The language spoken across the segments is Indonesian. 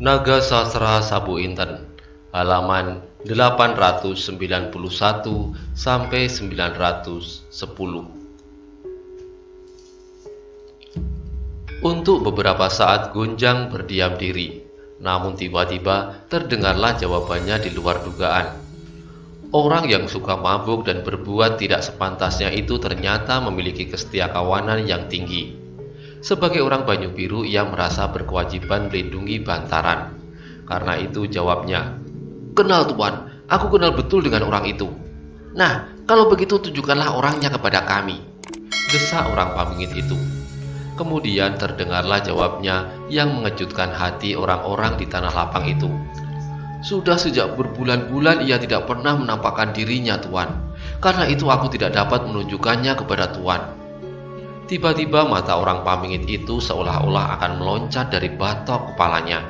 Naga Sastra Sabu Inten, halaman 891 sampai 910. Untuk beberapa saat Gonjang berdiam diri, namun tiba-tiba terdengarlah jawabannya di luar dugaan. Orang yang suka mabuk dan berbuat tidak sepantasnya itu ternyata memiliki kesetiakawanan yang tinggi. Sebagai orang Banyu Biru, ia merasa berkewajiban melindungi Bantaran. Karena itu jawabnya, "Kenal Tuan, aku kenal betul dengan orang itu." "Nah, kalau begitu tunjukkanlah orangnya kepada kami," desak orang Pamingit itu. Kemudian terdengarlah jawabnya yang mengejutkan hati orang-orang di tanah lapang itu. "Sudah sejak berbulan-bulan ia tidak pernah menampakkan dirinya, Tuan. Karena itu aku tidak dapat menunjukkannya kepada Tuan." Tiba-tiba mata orang Pamingit itu seolah-olah akan meloncat dari batok kepalanya.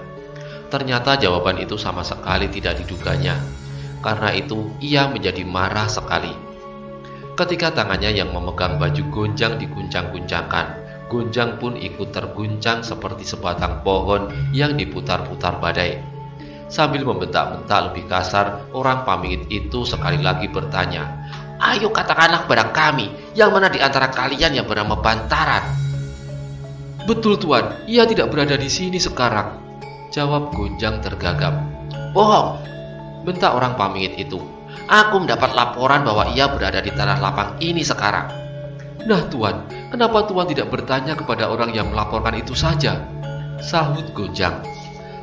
Ternyata jawaban itu sama sekali tidak diduganya. Karena itu ia menjadi marah sekali. Ketika tangannya yang memegang baju Gonjang diguncang-guncangkan, Gonjang pun ikut terguncang seperti sebatang pohon yang diputar-putar badai. Sambil membentak-bentak lebih kasar, orang Pamingit itu sekali lagi bertanya, "Ayo katakanlah kepada kami, yang mana di antara kalian yang bernama Bantaran?" "Betul Tuan, ia tidak berada di sini sekarang," jawab Gonjang tergagap. "Bohong," bentak orang Pamingit itu. "Aku mendapat laporan bahwa ia berada di tanah lapang ini sekarang." "Nah Tuan, kenapa Tuan tidak bertanya kepada orang yang melaporkan itu saja?" sahut Gonjang.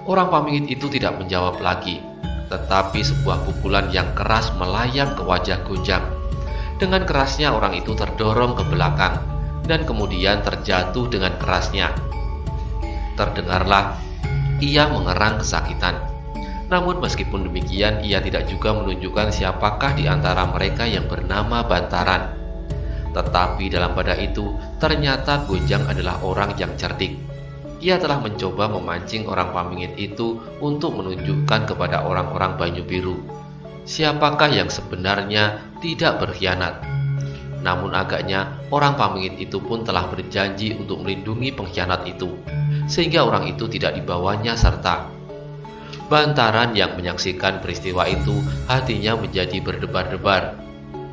Orang Pamingit itu tidak menjawab lagi, tetapi sebuah pukulan yang keras melayang ke wajah Gonjang. Dengan kerasnya orang itu terdorong ke belakang dan kemudian terjatuh dengan kerasnya. Terdengarlah ia mengerang kesakitan. Namun meskipun demikian, ia tidak juga menunjukkan siapakah di antara mereka yang bernama Bantaran. Tetapi dalam pada itu, ternyata Gonjang adalah orang yang cerdik. Ia telah mencoba memancing orang Pamingit itu untuk menunjukkan kepada orang-orang Banyu Biru siapakah yang sebenarnya tidak berkhianat. Namun agaknya orang Pamingit itu pun telah berjanji untuk melindungi pengkhianat itu, sehingga orang itu tidak dibawanya serta. Bantaran yang menyaksikan peristiwa itu hatinya menjadi berdebar-debar.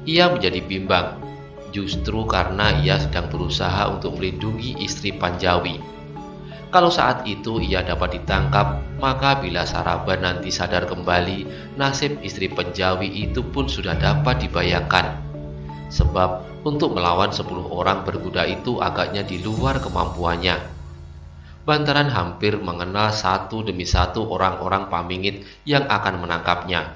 Ia menjadi bimbang, justru karena ia sedang berusaha untuk melindungi istri Panjawi. Kalau saat itu ia dapat ditangkap, maka bila Saraban nanti sadar kembali, nasib istri Panjawi itu pun sudah dapat dibayangkan. Sebab untuk melawan 10 orang berkuda itu agaknya di luar kemampuannya. Bantaran hampir mengenal satu demi satu orang-orang Pamingit yang akan menangkapnya.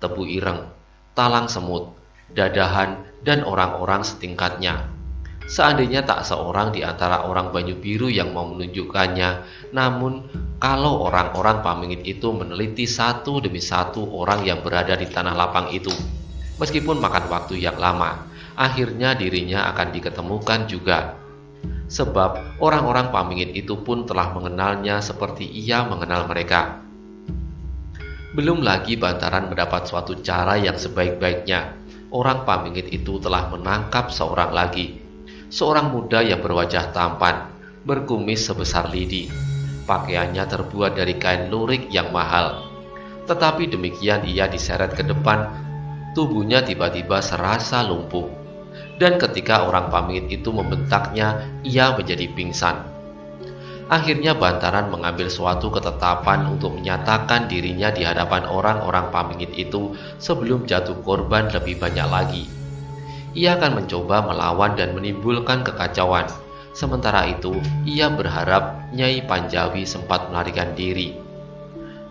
Tebu Ireng, Talang Semut, Dadahan, dan orang-orang setingkatnya. Seandainya tak seorang di antara orang Banyu Biru yang mau menunjukkannya, namun kalau orang-orang Pamingit itu meneliti satu demi satu orang yang berada di tanah lapang itu, meskipun makan waktu yang lama, akhirnya dirinya akan diketemukan juga. Sebab orang-orang Pamingit itu pun telah mengenalnya seperti ia mengenal mereka. Belum lagi Bantaran mendapat suatu cara yang sebaik-baiknya. Orang Pamingit itu telah menangkap seorang lagi. Seorang muda yang berwajah tampan, berkumis sebesar lidi. Pakaiannya terbuat dari kain lurik yang mahal. Tetapi demikian ia diseret ke depan, tubuhnya tiba-tiba serasa lumpuh. Dan ketika orang Pamingit itu membentaknya, ia menjadi pingsan. Akhirnya Bantaran mengambil suatu ketetapan untuk menyatakan dirinya di hadapan orang-orang Pamingit itu sebelum jatuh korban lebih banyak lagi. Ia akan mencoba melawan dan menimbulkan kekacauan. Sementara itu, ia berharap Nyai Panjawi sempat melarikan diri.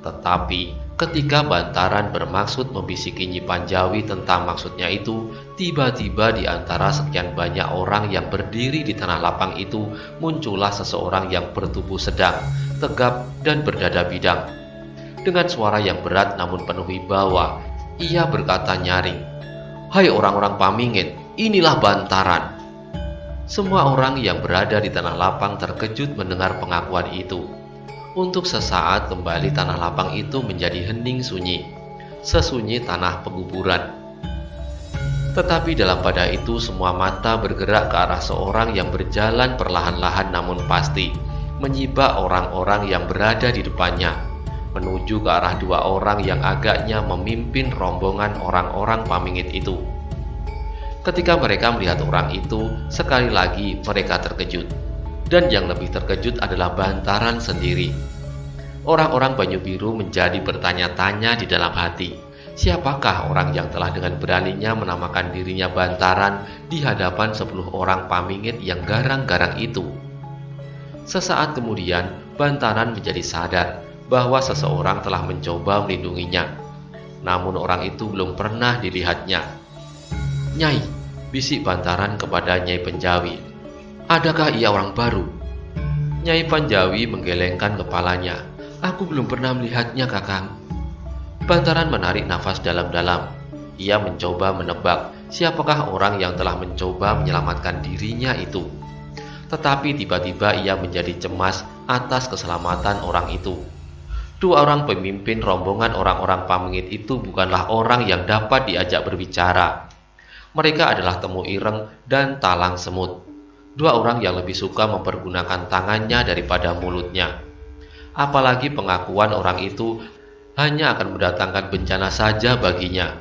Tetapi ketika Bantaran bermaksud membisiki Nyi Panjawi tentang maksudnya itu, tiba-tiba di antara sekian banyak orang yang berdiri di tanah lapang itu, muncullah seseorang yang bertubuh sedang, tegap, dan berdada bidang. Dengan suara yang berat namun penuh wibawa, ia berkata nyaring, "Hai orang-orang Pamingit, inilah Bantaran." Semua orang yang berada di tanah lapang terkejut mendengar pengakuan itu. Untuk sesaat kembali tanah lapang itu menjadi hening sunyi, sesunyi tanah penguburan. Tetapi dalam pada itu semua mata bergerak ke arah seorang yang berjalan perlahan-lahan namun pasti, menyibak orang-orang yang berada di depannya. menuju ke arah dua orang yang agaknya memimpin rombongan orang-orang pamingit itu. Ketika mereka melihat orang itu, sekali lagi mereka terkejut. Dan yang lebih terkejut adalah Bantaran sendiri. Orang-orang Banyu Biru menjadi bertanya-tanya di dalam hati, siapakah orang yang telah dengan beraninya menamakan dirinya Bantaran di hadapan 10 orang pamingit yang garang-garang itu? Sesaat kemudian, Bantaran menjadi sadar bahwa seseorang telah mencoba melindunginya. Namun orang itu belum pernah dilihatnya. "Nyai," bisik Bantaran kepada Nyai Penjawi, "adakah ia orang baru?" Nyai Panjawi menggelengkan kepalanya. "Aku belum pernah melihatnya, Kakang." Bantaran menarik nafas dalam-dalam. Ia mencoba menebak siapakah orang yang telah mencoba menyelamatkan dirinya itu. Tetapi tiba-tiba ia menjadi cemas atas keselamatan orang itu. Dua orang pemimpin rombongan orang-orang pamingit itu bukanlah orang yang dapat diajak berbicara. Mereka adalah Temu Ireng dan Talang Semut. Dua orang yang lebih suka mempergunakan tangannya daripada mulutnya. Apalagi pengakuan orang itu hanya akan mendatangkan bencana saja baginya.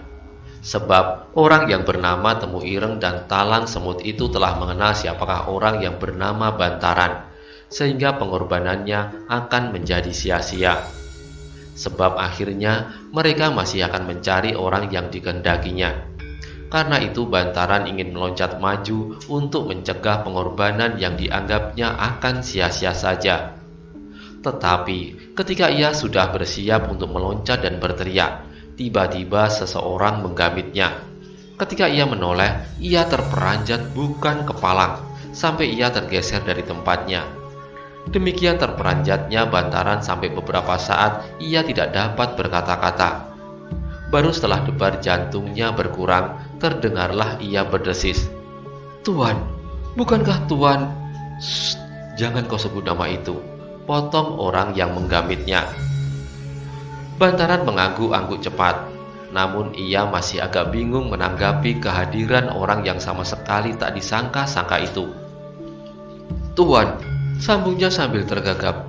Sebab orang yang bernama Temu Ireng dan Talang Semut itu telah mengenal siapakah orang yang bernama Bantaran, sehingga pengorbanannya akan menjadi sia-sia. Sebab akhirnya mereka masih akan mencari orang yang dikehendakinya. Karena itu Bantaran ingin meloncat maju untuk mencegah pengorbanan yang dianggapnya akan sia-sia saja. Tetapi ketika ia sudah bersiap untuk meloncat dan berteriak, tiba-tiba seseorang menggamitnya. Ketika ia menoleh, ia terperanjat bukan kepalang, sampai ia tergeser dari tempatnya. Demikian terperanjatnya Bantaran sampai beberapa saat ia tidak dapat berkata-kata. Baru setelah debar jantungnya berkurang, terdengarlah ia berdesis, "Tuan, bukankah Tuan..." "Shh, jangan kau sebut nama itu," potong orang yang menggamitnya. Bantaran mengangguk-angguk cepat, namun ia masih agak bingung menanggapi kehadiran orang yang sama sekali tak disangka-sangka itu. "Tuan," sambungnya sambil tergagap,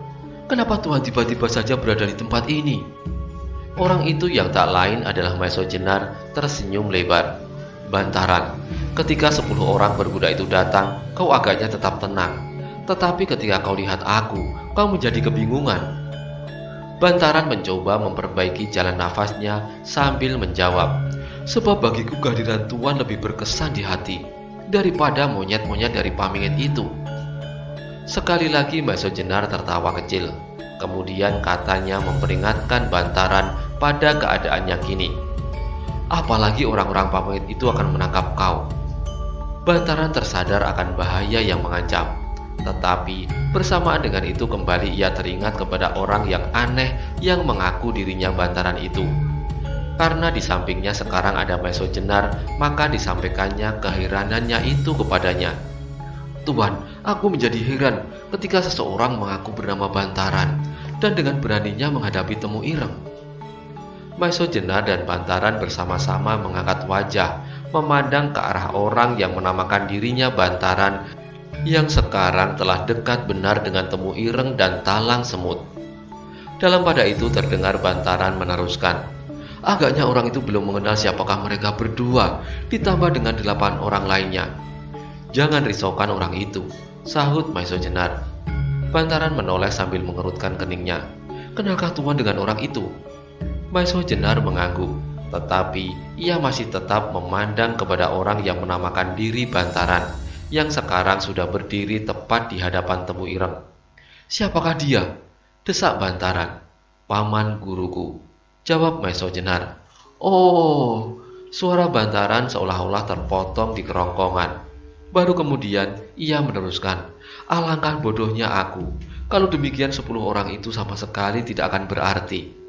"kenapa Tuan tiba-tiba saja berada di tempat ini?" Orang itu yang tak lain adalah Maiso Jenar tersenyum lebar. "Bantaran, ketika 10 orang berkuda itu datang, kau agaknya tetap tenang. Tetapi ketika kau lihat aku, kau menjadi kebingungan." Bantaran mencoba memperbaiki jalan nafasnya sambil menjawab, "Sebab bagiku kehadiran Tuan lebih berkesan di hati daripada monyet-monyet dari pamingit itu." Sekali lagi Maiso Jenar tertawa kecil. Kemudian katanya memperingatkan Bantaran pada keadaannya kini. "Apalagi orang-orang pamingit itu akan menangkap kau." Bantaran tersadar akan bahaya yang mengancam. Tetapi bersamaan dengan itu kembali ia teringat kepada orang yang aneh yang mengaku dirinya Bantaran itu. Karena di sampingnya sekarang ada Maiso Jenar, maka disampaikannya keheranannya itu kepadanya. "Tuan, aku menjadi heran ketika seseorang mengaku bernama Bantaran dan dengan beraninya menghadapi Temu Ireng." Maiso Jenar dan Bantaran bersama-sama mengangkat wajah, memandang ke arah orang yang menamakan dirinya Bantaran, yang sekarang telah dekat benar dengan Temu Ireng dan Talang Semut. Dalam pada itu terdengar Bantaran meneruskan, "Agaknya orang itu belum mengenal siapakah mereka berdua, ditambah dengan 8 orang lainnya." "Jangan risaukan orang itu," sahut Maiso Jenar. Bantaran menoleh sambil mengerutkan keningnya. "Kenalkah Tuan dengan orang itu?" Maiso Jenar mengangguk, tetapi ia masih tetap memandang kepada orang yang menamakan diri Bantaran, yang sekarang sudah berdiri tepat di hadapan Temu Ireng. "Siapakah dia?" desak Bantaran. "Paman guruku," jawab Maiso Jenar. "Oh," suara Bantaran seolah-olah terpotong di kerongkongan. Baru kemudian ia meneruskan, "Alangkah bodohnya aku. Kalau demikian 10 orang itu sama sekali tidak akan berarti."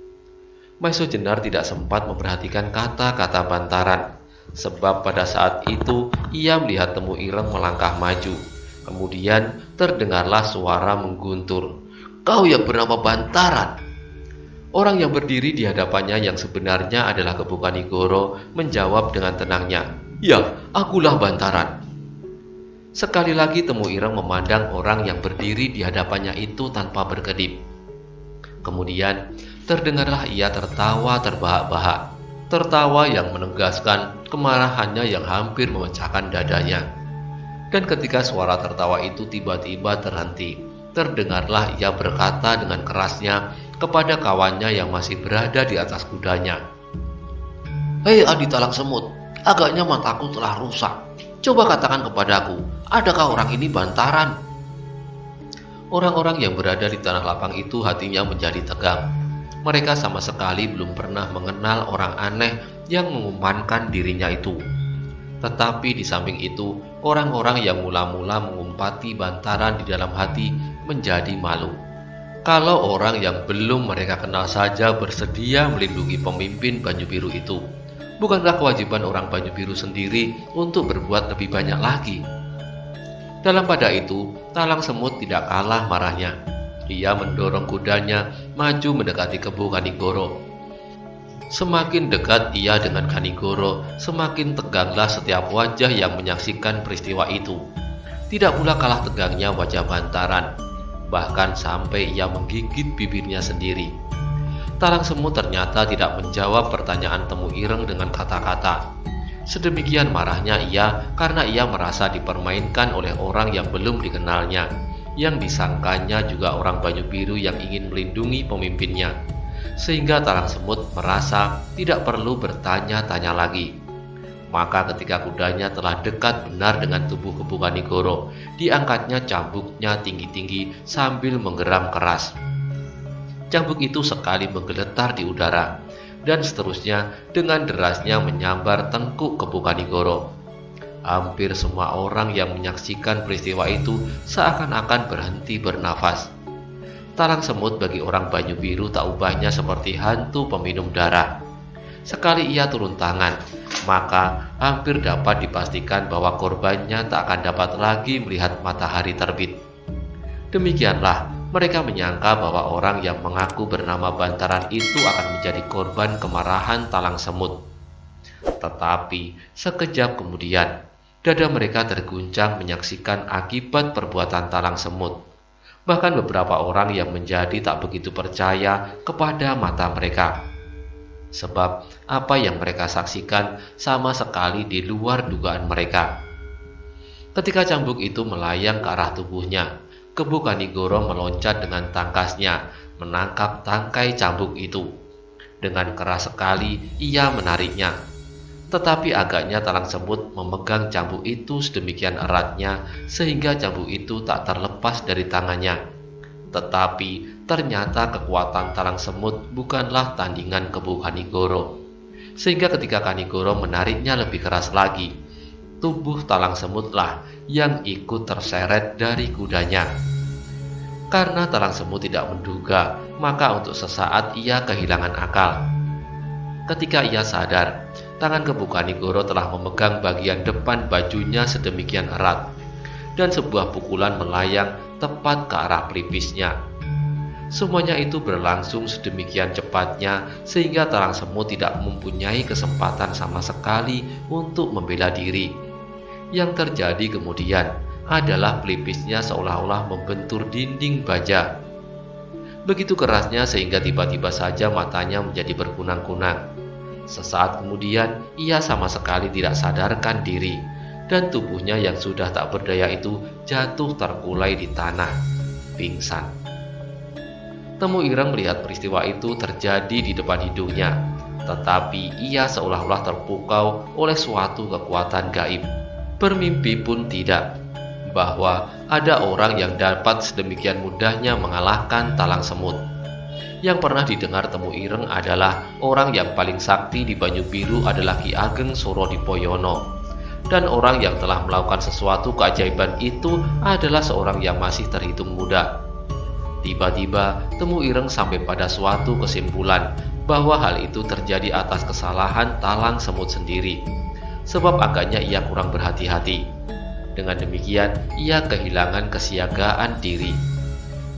Maiso Jenar tidak sempat memperhatikan kata-kata Bantaran, sebab pada saat itu ia melihat Temu Ireng melangkah maju. Kemudian terdengarlah suara mengguntur, "Kau yang bernama Bantaran?" Orang yang berdiri di hadapannya yang sebenarnya adalah Kebu Kanigoro menjawab dengan tenangnya, "Ya, akulah Bantaran." Sekali lagi Temu Ireng memandang orang yang berdiri di hadapannya itu tanpa berkedip. Kemudian terdengarlah ia tertawa terbahak-bahak, tertawa yang menegaskan kemarahannya yang hampir memecahkan dadanya. Dan ketika suara tertawa itu tiba-tiba terhenti, terdengarlah ia berkata dengan kerasnya kepada kawannya yang masih berada di atas kudanya, "Hei Adi Talang Semut, agaknya mataku telah rusak. Coba katakan kepadaku, adakah orang ini bantaran?" Orang-orang yang berada di tanah lapang itu hatinya menjadi tegang. Mereka sama sekali belum pernah mengenal orang aneh yang mengumpankan dirinya itu. Tetapi di samping itu, orang-orang yang mula-mula mengumpati bantaran di dalam hati menjadi malu. Kalau orang yang belum mereka kenal saja bersedia melindungi pemimpin Banyu Biru itu, bukankah kewajiban orang Banyu Biru sendiri untuk berbuat lebih banyak lagi? Dalam pada itu, Talang Semut tidak kalah marahnya. Ia mendorong kudanya maju mendekati Kebu Kanigoro. Semakin dekat ia dengan Kanigoro, semakin teganglah setiap wajah yang menyaksikan peristiwa itu. Tidak pula kalah tegangnya wajah bantaran, bahkan sampai ia menggigit bibirnya sendiri. Talang Semut ternyata tidak menjawab pertanyaan Temu Ireng dengan kata-kata. Sedemikian marahnya ia karena ia merasa dipermainkan oleh orang yang belum dikenalnya, yang disangkanya juga orang Banyu Biru yang ingin melindungi pemimpinnya. Sehingga Talang Semut merasa tidak perlu bertanya-tanya lagi. Maka ketika kudanya telah dekat benar dengan tubuh Kebu Kanigoro, diangkatnya cambuknya tinggi-tinggi sambil menggeram keras. Cambuk itu sekali menggeletar di udara, dan seterusnya dengan derasnya menyambar tengkuk Kebu Kanigoro. Hampir semua orang yang menyaksikan peristiwa itu seakan-akan berhenti bernafas. Talang Semut bagi orang Banyu Biru tak ubahnya seperti hantu peminum darah. Sekali ia turun tangan, maka hampir dapat dipastikan bahwa korbannya tak akan dapat lagi melihat matahari terbit. Demikianlah mereka menyangka bahwa orang yang mengaku bernama Bantaran itu akan menjadi korban kemarahan Talang Semut. Tetapi sekejap kemudian, dada mereka terguncang menyaksikan akibat perbuatan Talang Semut. Bahkan beberapa orang yang menjadi tak begitu percaya kepada mata mereka. Sebab apa yang mereka saksikan sama sekali di luar dugaan mereka. Ketika cambuk itu melayang ke arah tubuhnya, Kebu Kanigoro meloncat dengan tangkasnya, menangkap tangkai cambuk itu. Dengan keras sekali ia menariknya. Tetapi agaknya Talang Semut memegang cambuk itu sedemikian eratnya sehingga cambuk itu tak terlepas dari tangannya. Tetapi ternyata kekuatan Talang Semut bukanlah tandingan Kebu Kanigoro. Sehingga ketika Kanigoro menariknya lebih keras lagi, tubuh Talang Semutlah yang ikut terseret dari kudanya. Karena Talang Semut tidak menduga, maka untuk sesaat ia kehilangan akal. Ketika ia sadar, tangan Kebu Kanigoro telah memegang bagian depan bajunya sedemikian erat, dan sebuah pukulan melayang tepat ke arah pelipisnya. Semuanya itu berlangsung sedemikian cepatnya sehingga Talang Semut tidak mempunyai kesempatan sama sekali untuk membela diri. Yang terjadi kemudian adalah pelipisnya seolah-olah membentur dinding baja. Begitu kerasnya sehingga tiba-tiba saja matanya menjadi berkunang-kunang. Sesaat kemudian ia sama sekali tidak sadarkan diri, dan tubuhnya yang sudah tak berdaya itu jatuh terkulai di tanah, pingsan. Temu Ireng melihat peristiwa itu terjadi di depan hidungnya, tetapi ia seolah-olah terpukau oleh suatu kekuatan gaib. Bermimpi pun tidak, bahwa ada orang yang dapat sedemikian mudahnya mengalahkan Talang Semut. Yang pernah didengar Temu Ireng adalah orang yang paling sakti di Banyu Biru adalah Ki Ageng Surodipoyono. Dan orang yang telah melakukan sesuatu keajaiban itu adalah seorang yang masih terhitung muda. Tiba-tiba Temu Ireng sampai pada suatu kesimpulan bahwa hal itu terjadi atas kesalahan Talang Semut sendiri. Sebab agaknya ia kurang berhati-hati. Dengan demikian ia kehilangan kesiagaan diri.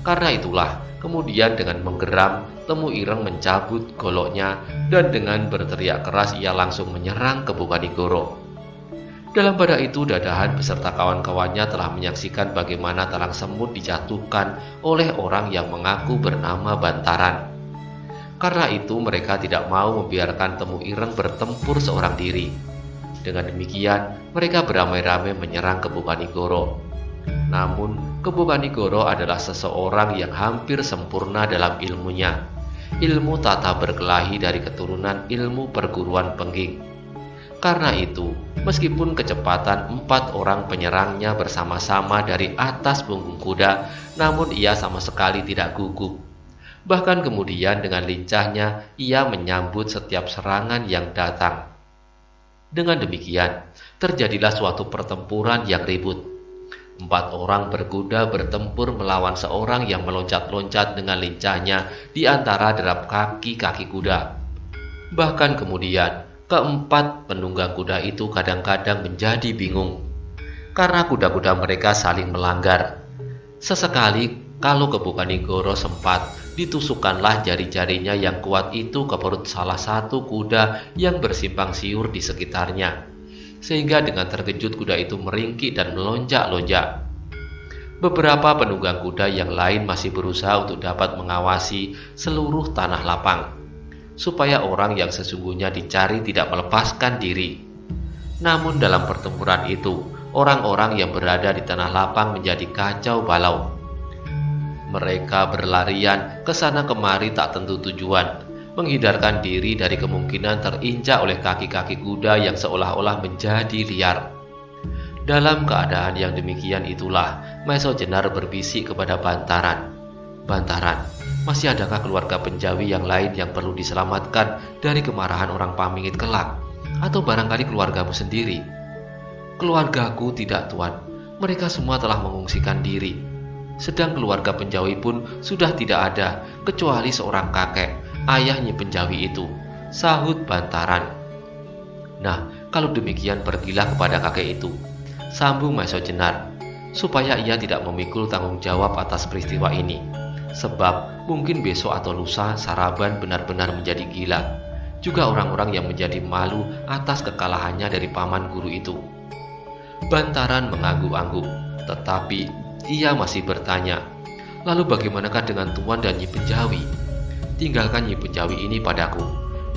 Karena itulah kemudian dengan menggeram Temu Ireng mencabut goloknya dan dengan berteriak keras ia langsung menyerang Kebu Kanigoro. Dalam pada itu, Dadahan beserta kawan-kawannya telah menyaksikan bagaimana talang semut dijatuhkan oleh orang yang mengaku bernama Bantaran. Karena itu, mereka tidak mau membiarkan Temu Ireng bertempur seorang diri. Dengan demikian, mereka beramai-ramai menyerang Kebu Kanigoro. Namun, Kebu Kanigoro adalah seseorang yang hampir sempurna dalam ilmunya. Ilmu tata berkelahi dari keturunan ilmu perguruan Pengging. Karena itu, meskipun kecepatan 4 orang penyerangnya bersama-sama dari atas punggung kuda, namun ia sama sekali tidak gugup. Bahkan kemudian dengan lincahnya, ia menyambut setiap serangan yang datang. Dengan demikian, terjadilah suatu pertempuran yang ribut. 4 orang berkuda bertempur melawan seorang yang meloncat-loncat dengan lincahnya di antara derap kaki-kaki kuda. Bahkan kemudian, keempat penunggang kuda itu kadang-kadang menjadi bingung karena kuda-kuda mereka saling melanggar. Sesekali kalau Kebu Kanigoro sempat, ditusukkanlah jari-jarinya yang kuat itu ke perut salah satu kuda yang bersimpang siur di sekitarnya, sehingga dengan terkejut kuda itu meringkik dan melonjak-lonjak. Beberapa penunggang kuda yang lain masih berusaha untuk dapat mengawasi seluruh tanah lapang, supaya orang yang sesungguhnya dicari tidak melepaskan diri. Namun dalam pertempuran itu, orang-orang yang berada di tanah lapang menjadi kacau balau. Mereka berlarian ke sana kemari tak tentu tujuan, menghindarkan diri dari kemungkinan terinjak oleh kaki-kaki kuda yang seolah-olah menjadi liar. Dalam keadaan yang demikian itulah, Maeso Jenar berbisik kepada Bantaran. "Bantaran, masih adakah keluarga Penjawi yang lain yang perlu diselamatkan dari kemarahan orang Pamingit kelak? Atau barangkali keluargamu sendiri?" "Keluargaku tidak, Tuan. Mereka semua telah mengungsikan diri. Sedang keluarga Penjawi pun sudah tidak ada, kecuali seorang kakek, ayah Nyi Penjawi itu," sahut Bantaran. "Nah, kalau demikian pergilah kepada kakek itu," sambung Maeso Jenar, "supaya ia tidak memikul tanggung jawab atas peristiwa ini. Sebab mungkin besok atau lusa Saraban benar-benar menjadi gila. Juga orang-orang yang menjadi malu atas kekalahannya dari paman guru itu." Bantaran mengangguk-angguk, tetapi ia masih bertanya, "Lalu bagaimanakah dengan Tuan dan Nyi Penjawi?" "Tinggalkan Nyi Penjawi ini padaku,"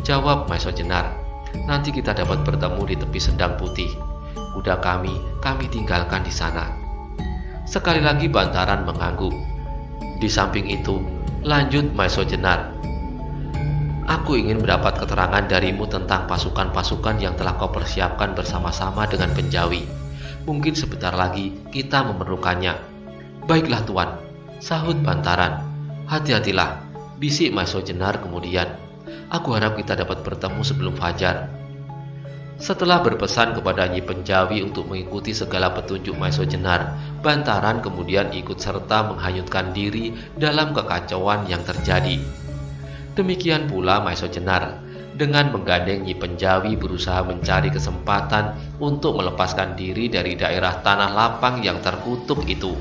jawab Maeso Jenar. "Nanti kita dapat bertemu di tepi Sendang Putih. Kuda kami tinggalkan di sana." Sekali lagi Bantaran mengangguk. "Di samping itu," lanjut Maeso Jenar, "aku ingin mendapat keterangan darimu tentang pasukan-pasukan yang telah kau persiapkan bersama-sama dengan Penjawi. Mungkin sebentar lagi kita memerlukannya." "Baiklah Tuan," sahut Bantaran. "Hati-hatilah," bisik Maeso Jenar kemudian. "Aku harap kita dapat bertemu sebelum fajar." Setelah berpesan kepada Nyi Penjawi untuk mengikuti segala petunjuk Maeso Jenar, Bantaran kemudian ikut serta menghanyutkan diri dalam kekacauan yang terjadi. Demikian pula Maeso Jenar, dengan menggandeng Nyi Penjawi berusaha mencari kesempatan untuk melepaskan diri dari daerah tanah lapang yang terkutuk itu.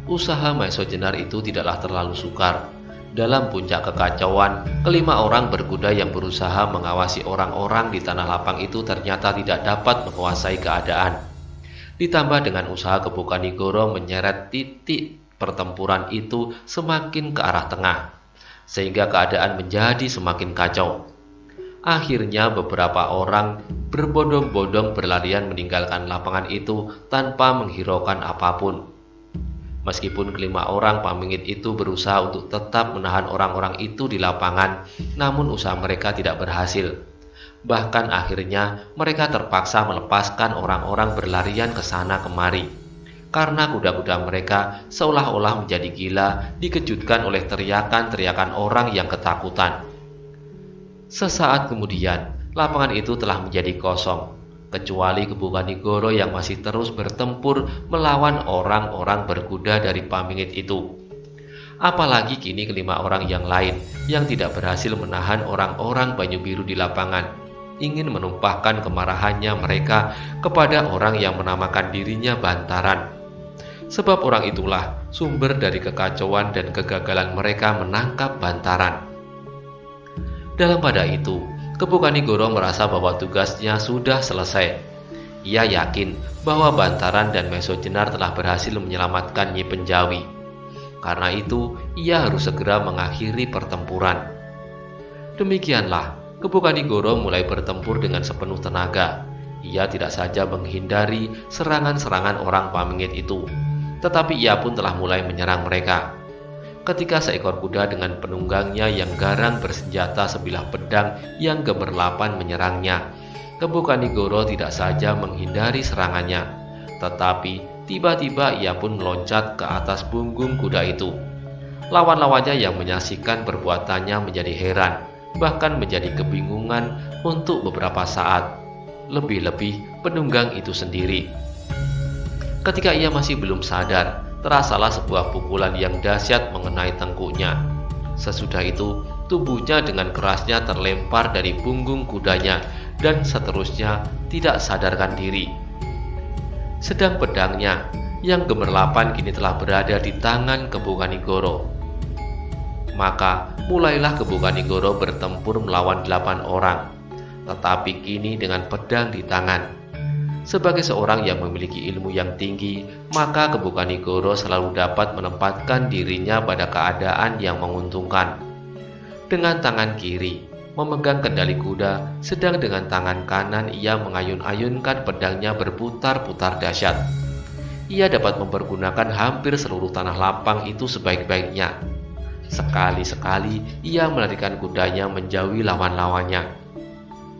Usaha Maeso Jenar itu tidaklah terlalu sukar. Dalam puncak kekacauan, kelima orang berkuda yang berusaha mengawasi orang-orang di tanah lapang itu ternyata tidak dapat menguasai keadaan. Ditambah dengan usaha Kebu Kanigoro menyeret titik pertempuran itu semakin ke arah tengah, sehingga keadaan menjadi semakin kacau. Akhirnya beberapa orang berbondong-bondong berlarian meninggalkan lapangan itu tanpa menghiraukan apapun. Meskipun kelima orang Pamingit itu berusaha untuk tetap menahan orang-orang itu di lapangan, namun usaha mereka tidak berhasil. Bahkan akhirnya mereka terpaksa melepaskan orang-orang berlarian ke sana kemari, karena kuda-kuda mereka seolah-olah menjadi gila dikejutkan oleh teriakan-teriakan orang yang ketakutan. Sesaat kemudian, lapangan itu telah menjadi kosong, kecuali Kebu Kanigoro yang masih terus bertempur melawan orang-orang berkuda dari Pamingit itu. Apalagi kini kelima orang yang lain yang tidak berhasil menahan orang-orang Banyu Biru di lapangan, ingin menumpahkan kemarahannya mereka kepada orang yang menamakan dirinya Bantaran. Sebab orang itulah sumber dari kekacauan dan kegagalan mereka menangkap Bantaran. Dalam pada itu, Kebu Kanigoro merasa bahwa tugasnya sudah selesai. Ia yakin bahwa Bantaran dan Mesojenar telah berhasil menyelamatkan Nyi Penjawi. Karena itu, ia harus segera mengakhiri pertempuran. Demikianlah, Kebu Kanigoro mulai bertempur dengan sepenuh tenaga. Ia tidak saja menghindari serangan-serangan orang Pamingit itu, tetapi ia pun telah mulai menyerang mereka. Ketika seekor kuda dengan penunggangnya yang garang bersenjata sebilah pedang yang gemerlapan menyerangnya, Kebu Kanigoro tidak saja menghindari serangannya, tetapi tiba-tiba ia pun meloncat ke atas punggung kuda itu. Lawan-lawannya yang menyaksikan perbuatannya menjadi heran, bahkan menjadi kebingungan untuk beberapa saat. Lebih-lebih penunggang itu sendiri. Ketika ia masih belum sadar, terasalah sebuah pukulan yang dahsyat mengenai tengkuknya. Sesudah itu, tubuhnya dengan kerasnya terlempar dari punggung kudanya dan seterusnya tidak sadarkan diri. Sedang pedangnya yang gemerlapan kini telah berada di tangan Kebu Kanigoro. Maka mulailah Kebu Kanigoro bertempur melawan 8 orang, tetapi kini dengan pedang di tangan. Sebagai seorang yang memiliki ilmu yang tinggi, maka Kebu Kanigoro selalu dapat menempatkan dirinya pada keadaan yang menguntungkan. Dengan tangan kiri memegang kendali kuda, sedang dengan tangan kanan ia mengayun-ayunkan pedangnya berputar-putar dahsyat. Ia dapat mempergunakan hampir seluruh tanah lapang itu sebaik-baiknya. Sekali-sekali ia melarikan kudanya menjauhi lawan-lawannya.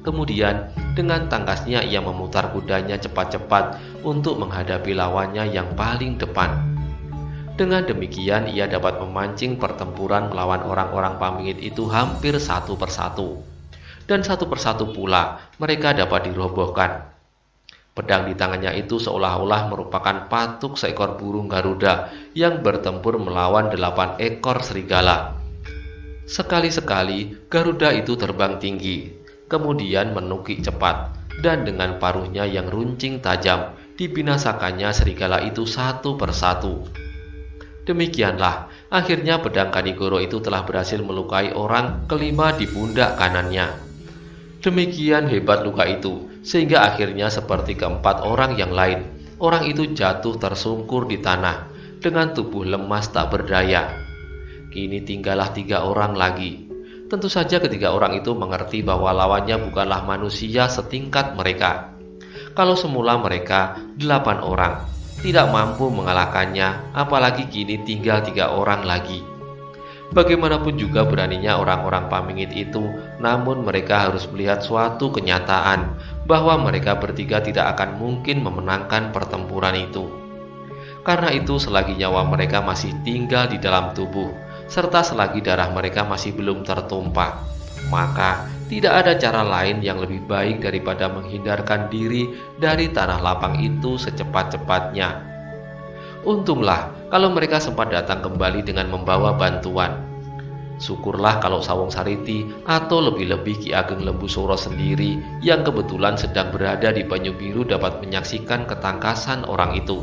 Kemudian dengan tangkasnya ia memutar kudanya cepat-cepat untuk menghadapi lawannya yang paling depan. Dengan demikian ia dapat memancing pertempuran melawan orang-orang Pamingit itu hampir satu persatu. Dan satu persatu pula mereka dapat dirobohkan. Pedang di tangannya itu seolah-olah merupakan patuk seekor burung Garuda yang bertempur melawan 8 ekor serigala. Sekali-sekali Garuda itu terbang tinggi, kemudian menukik cepat, dan dengan paruhnya yang runcing tajam dibinasakannya serigala itu satu persatu. Demikianlah, akhirnya pedang Kanigoro itu telah berhasil melukai orang kelima di pundak kanannya. Demikian hebat luka itu, sehingga akhirnya seperti keempat orang yang lain, orang itu jatuh tersungkur di tanah dengan tubuh lemas tak berdaya. Kini tinggallah 3 orang lagi. Tentu saja ketiga orang itu mengerti bahwa lawannya bukanlah manusia setingkat mereka. Kalau semula mereka 8 orang tidak mampu mengalahkannya, apalagi kini tinggal 3 orang lagi. Bagaimanapun juga beraninya orang-orang Pamingit itu, namun mereka harus melihat suatu kenyataan bahwa mereka bertiga tidak akan mungkin memenangkan pertempuran itu. Karena itu selagi nyawa mereka masih tinggal di dalam tubuh, serta selagi darah mereka masih belum tertumpah, maka tidak ada cara lain yang lebih baik daripada menghindarkan diri dari tanah lapang itu secepat-cepatnya. Untunglah kalau mereka sempat datang kembali dengan membawa bantuan. Syukurlah kalau Sawung Sariti atau lebih-lebih Ki Ageng Lembu Suro sendiri yang kebetulan sedang berada di Banyu Biru dapat menyaksikan ketangkasan orang itu.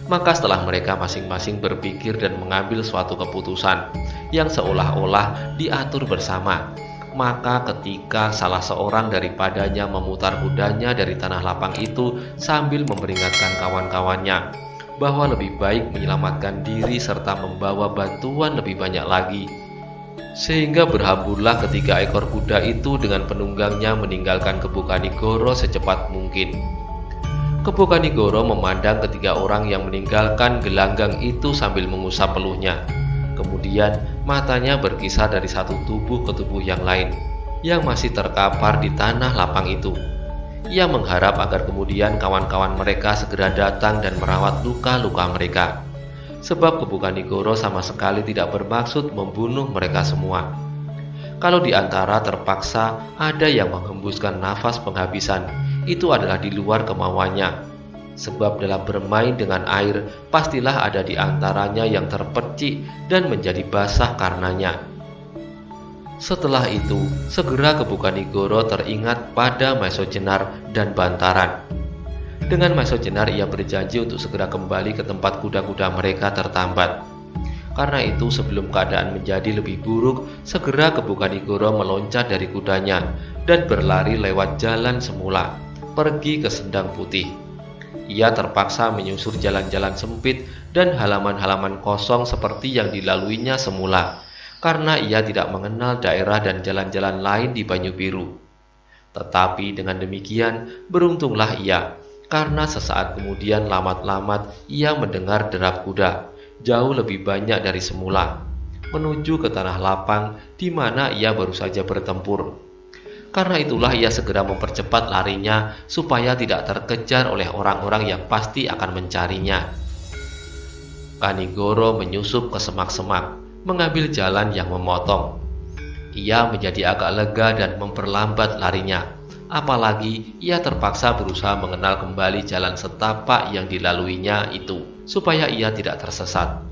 Maka setelah mereka masing-masing berpikir dan mengambil suatu keputusan yang seolah-olah diatur bersama, maka ketika salah seorang daripadanya memutar kudanya dari tanah lapang itu sambil memperingatkan kawan-kawannya bahwa lebih baik menyelamatkan diri serta membawa bantuan lebih banyak lagi, sehingga berhamburlah ketiga ekor kuda itu dengan penunggangnya meninggalkan Kebu Kanigoro secepat mungkin. Kebu Kanigoro memandang ketiga orang yang meninggalkan gelanggang itu sambil mengusap peluhnya. Kemudian matanya berkisar dari satu tubuh ke tubuh yang lain yang masih terkapar di tanah lapang itu. Ia mengharap agar kemudian kawan-kawan mereka segera datang dan merawat luka-luka mereka. Sebab Kebu Kanigoro sama sekali tidak bermaksud membunuh mereka semua. Kalau di antara terpaksa ada yang menghembuskan nafas penghabisan, itu adalah di luar kemauannya. Sebab dalam bermain dengan air, pastilah ada di antaranya yang terpercik dan menjadi basah karenanya. Setelah itu, segera Kebu Kanigoro teringat pada Mesojenar dan Bantaran. Dengan Mesojenar ia berjanji untuk segera kembali ke tempat kuda-kuda mereka tertambat. Karena itu sebelum keadaan menjadi lebih buruk, segera Kebu Kanigoro meloncat dari kudanya dan berlari lewat jalan semula, pergi ke Sendang Putih. Ia terpaksa menyusur jalan-jalan sempit dan halaman-halaman kosong seperti yang dilaluinya semula, karena ia tidak mengenal daerah dan jalan-jalan lain di Banyu Biru. Tetapi dengan demikian, beruntunglah ia, karena sesaat kemudian lamat-lamat ia mendengar derap kuda, jauh lebih banyak dari semula, menuju ke tanah lapang di mana ia baru saja bertempur. Karena itulah ia segera mempercepat larinya supaya tidak terkejar oleh orang-orang yang pasti akan mencarinya. Kanigoro menyusup ke semak-semak, mengambil jalan yang memotong. Ia menjadi agak lega dan memperlambat larinya, apalagi ia terpaksa berusaha mengenal kembali jalan setapak yang dilaluinya itu, supaya ia tidak tersesat.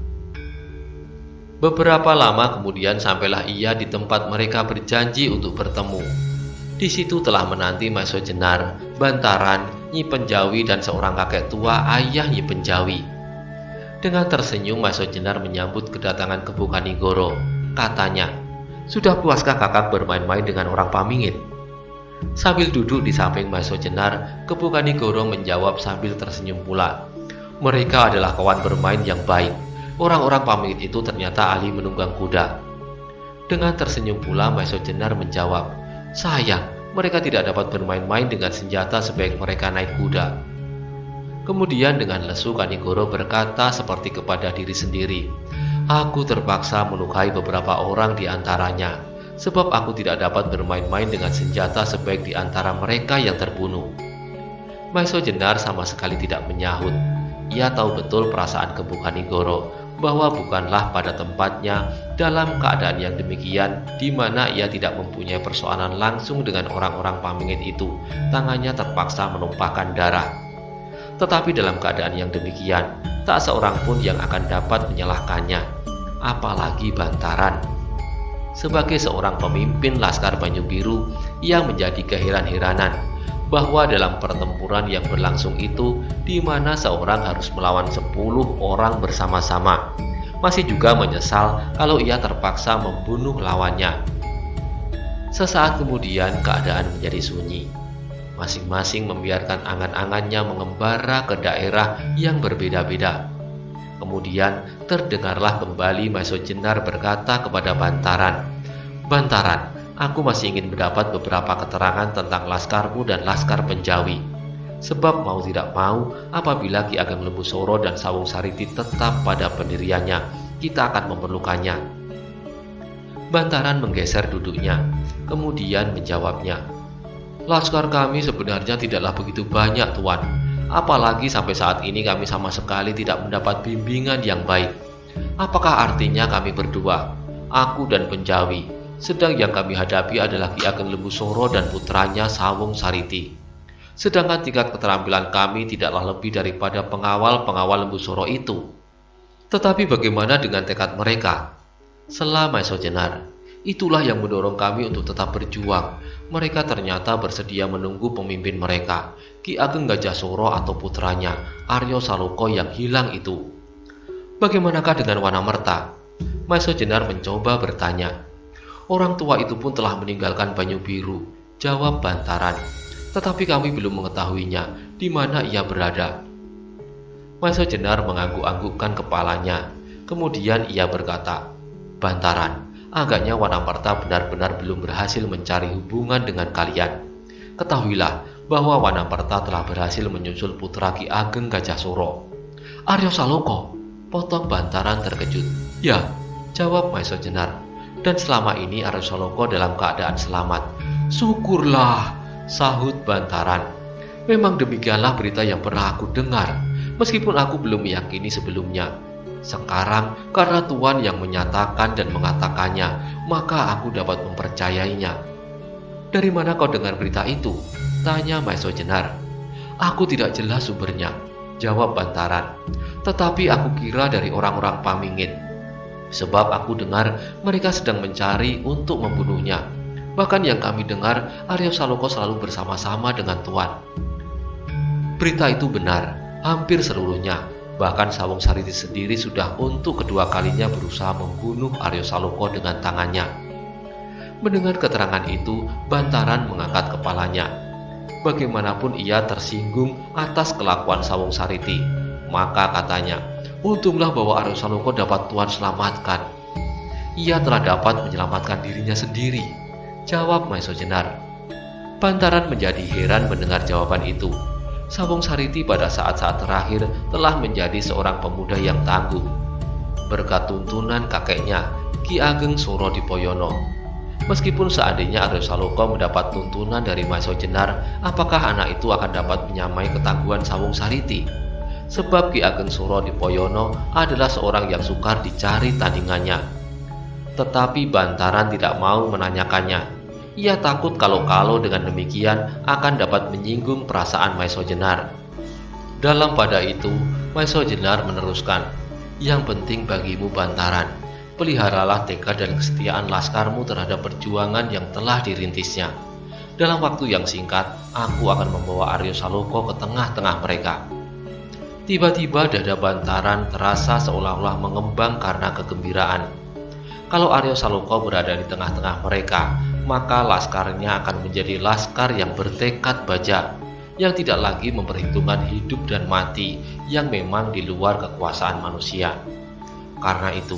Beberapa lama kemudian sampailah ia di tempat mereka berjanji untuk bertemu. Di situ telah menanti Maiso Jenar, Bantaran, Nyi Penjawi, dan seorang kakek tua, ayah Nyi Penjawi. Dengan tersenyum Maiso Jenar menyambut kedatangan Kebu Kanigoro. Katanya, "Sudah puaskah kakak bermain-main dengan orang Pamingit?" Sambil duduk di samping Maiso Jenar, Kebu Kanigoro menjawab sambil tersenyum pula. "Mereka adalah kawan bermain yang baik. Orang-orang Pamingit itu ternyata ahli menunggang kuda." Dengan tersenyum pula Maiso Jenar menjawab, "Sayang, mereka tidak dapat bermain-main dengan senjata sebaik mereka naik kuda." Kemudian dengan lesu Kanigoro berkata seperti kepada diri sendiri, "Aku terpaksa melukai beberapa orang di antaranya, sebab aku tidak dapat bermain-main dengan senjata sebaik di antara mereka yang terbunuh." Maiso Jenar sama sekali tidak menyahut. Ia tahu betul perasaan Kebu Kanigoro, bahwa bukanlah pada tempatnya dalam keadaan yang demikian, di mana ia tidak mempunyai persoalan langsung dengan orang-orang Pamingit itu, tangannya terpaksa menumpahkan darah. Tetapi dalam keadaan yang demikian, tak seorang pun yang akan dapat menyalahkannya, apalagi Bantaran. Sebagai seorang pemimpin Laskar Banyu Biru, ia menjadi keheran-heranan bahwa dalam pertempuran yang berlangsung itu, di mana seorang harus melawan 10 orang bersama-sama, masih juga menyesal kalau ia terpaksa membunuh lawannya. Sesaat kemudian keadaan menjadi sunyi. Masing-masing membiarkan angan-angannya mengembara ke daerah yang berbeda-beda. Kemudian terdengarlah kembali Maiso Jenar berkata kepada Bantaran, "Bantaran, aku masih ingin mendapat beberapa keterangan tentang laskarmu dan Laskar Penjawi. Sebab mau tidak mau, apabila Ki Ageng Lembusoro dan Sawung Sariti tetap pada pendiriannya, kita akan memerlukannya." Bantaran menggeser duduknya, kemudian menjawabnya, "Laskar kami sebenarnya tidaklah begitu banyak, Tuan. Apalagi sampai saat ini kami sama sekali tidak mendapat bimbingan yang baik. Apakah artinya kami berdua, aku dan Penjawi, sedang yang kami hadapi adalah Ki Ageng Lembusoro dan putranya Sawung Sariti. Sedangkan tingkat keterampilan kami tidaklah lebih daripada pengawal-pengawal Lembusoro itu. Tetapi bagaimana dengan tekad mereka?" Sela Maiso Jenar, "Itulah yang mendorong kami untuk tetap berjuang. Mereka ternyata bersedia menunggu pemimpin mereka, Ki Ageng Gajah Soro atau putranya, Aryo Saloko yang hilang itu." "Bagaimanakah dengan Wanamerta?" Maiso Jenar mencoba bertanya. "Orang tua itu pun telah meninggalkan Banyu Biru," jawab Bantaran. "Tetapi kami belum mengetahuinya di mana ia berada." Maiso Jenar mengangguk-anggukkan kepalanya. Kemudian ia berkata, "Bantaran, agaknya Wanamerta benar-benar belum berhasil mencari hubungan dengan kalian. Ketahuilah bahwa Wanamerta telah berhasil menyusul putra Ki Ageng Gajah Soro." "Aryo Saloko," potong Bantaran terkejut. "Ya," jawab Maiso Jenar, "dan selama ini Aryo Saloko dalam keadaan selamat." "Syukurlah," sahut Bantaran. "Memang demikianlah berita yang pernah aku dengar, meskipun aku belum meyakini sebelumnya. Sekarang karena Tuan yang menyatakan dan mengatakannya, maka aku dapat mempercayainya." "Dari mana kau dengar berita itu?" tanya Maiso Jenar. "Aku tidak jelas sumbernya," jawab Bantaran. "Tetapi aku kira dari orang-orang Pamingit. Sebab aku dengar mereka sedang mencari untuk membunuhnya. Bahkan yang kami dengar, Aryo Saloko selalu bersama-sama dengan Tuan." Berita itu benar, hampir seluruhnya. Bahkan Sawung Sariti sendiri sudah untuk kedua kalinya berusaha membunuh Aryo Saloko dengan tangannya. Mendengar keterangan itu, Bantaran mengangkat kepalanya. Bagaimanapun ia tersinggung atas kelakuan Sawung Sariti. Maka katanya, untunglah bahwa Aryo Saloka dapat Tuan selamatkan. Ia telah dapat menyelamatkan dirinya sendiri, jawab Maiso Jenar. Bantaran menjadi heran mendengar jawaban itu. Sawung Sariti pada saat-saat terakhir telah menjadi seorang pemuda yang tangguh. Berkat tuntunan kakeknya, Ki Ageng Surodipoyono. Meskipun seandainya Aryo Saloka mendapat tuntunan dari Maiso Jenar, apakah anak itu akan dapat menyamai ketangguhan Sawung Sariti? Sebab Ki Ageng Surodipoyono adalah seorang yang sukar dicari tandingannya. Tetapi Bantaran tidak mau menanyakannya. Ia takut kalau dengan demikian akan dapat menyinggung perasaan Maiso Jenar. Dalam pada itu, Maiso Jenar meneruskan, "Yang penting bagimu Bantaran, peliharalah tekad dan kesetiaan laskarmu terhadap perjuangan yang telah dirintisnya. Dalam waktu yang singkat, aku akan membawa Aryo Saloka ke tengah-tengah mereka." Tiba-tiba dada Bantaran terasa seolah-olah mengembang karena kegembiraan. Kalau Aryo Saloka berada di tengah-tengah mereka, maka laskarnya akan menjadi laskar yang bertekad baja, yang tidak lagi memperhitungkan hidup dan mati yang memang di luar kekuasaan manusia. Karena itu,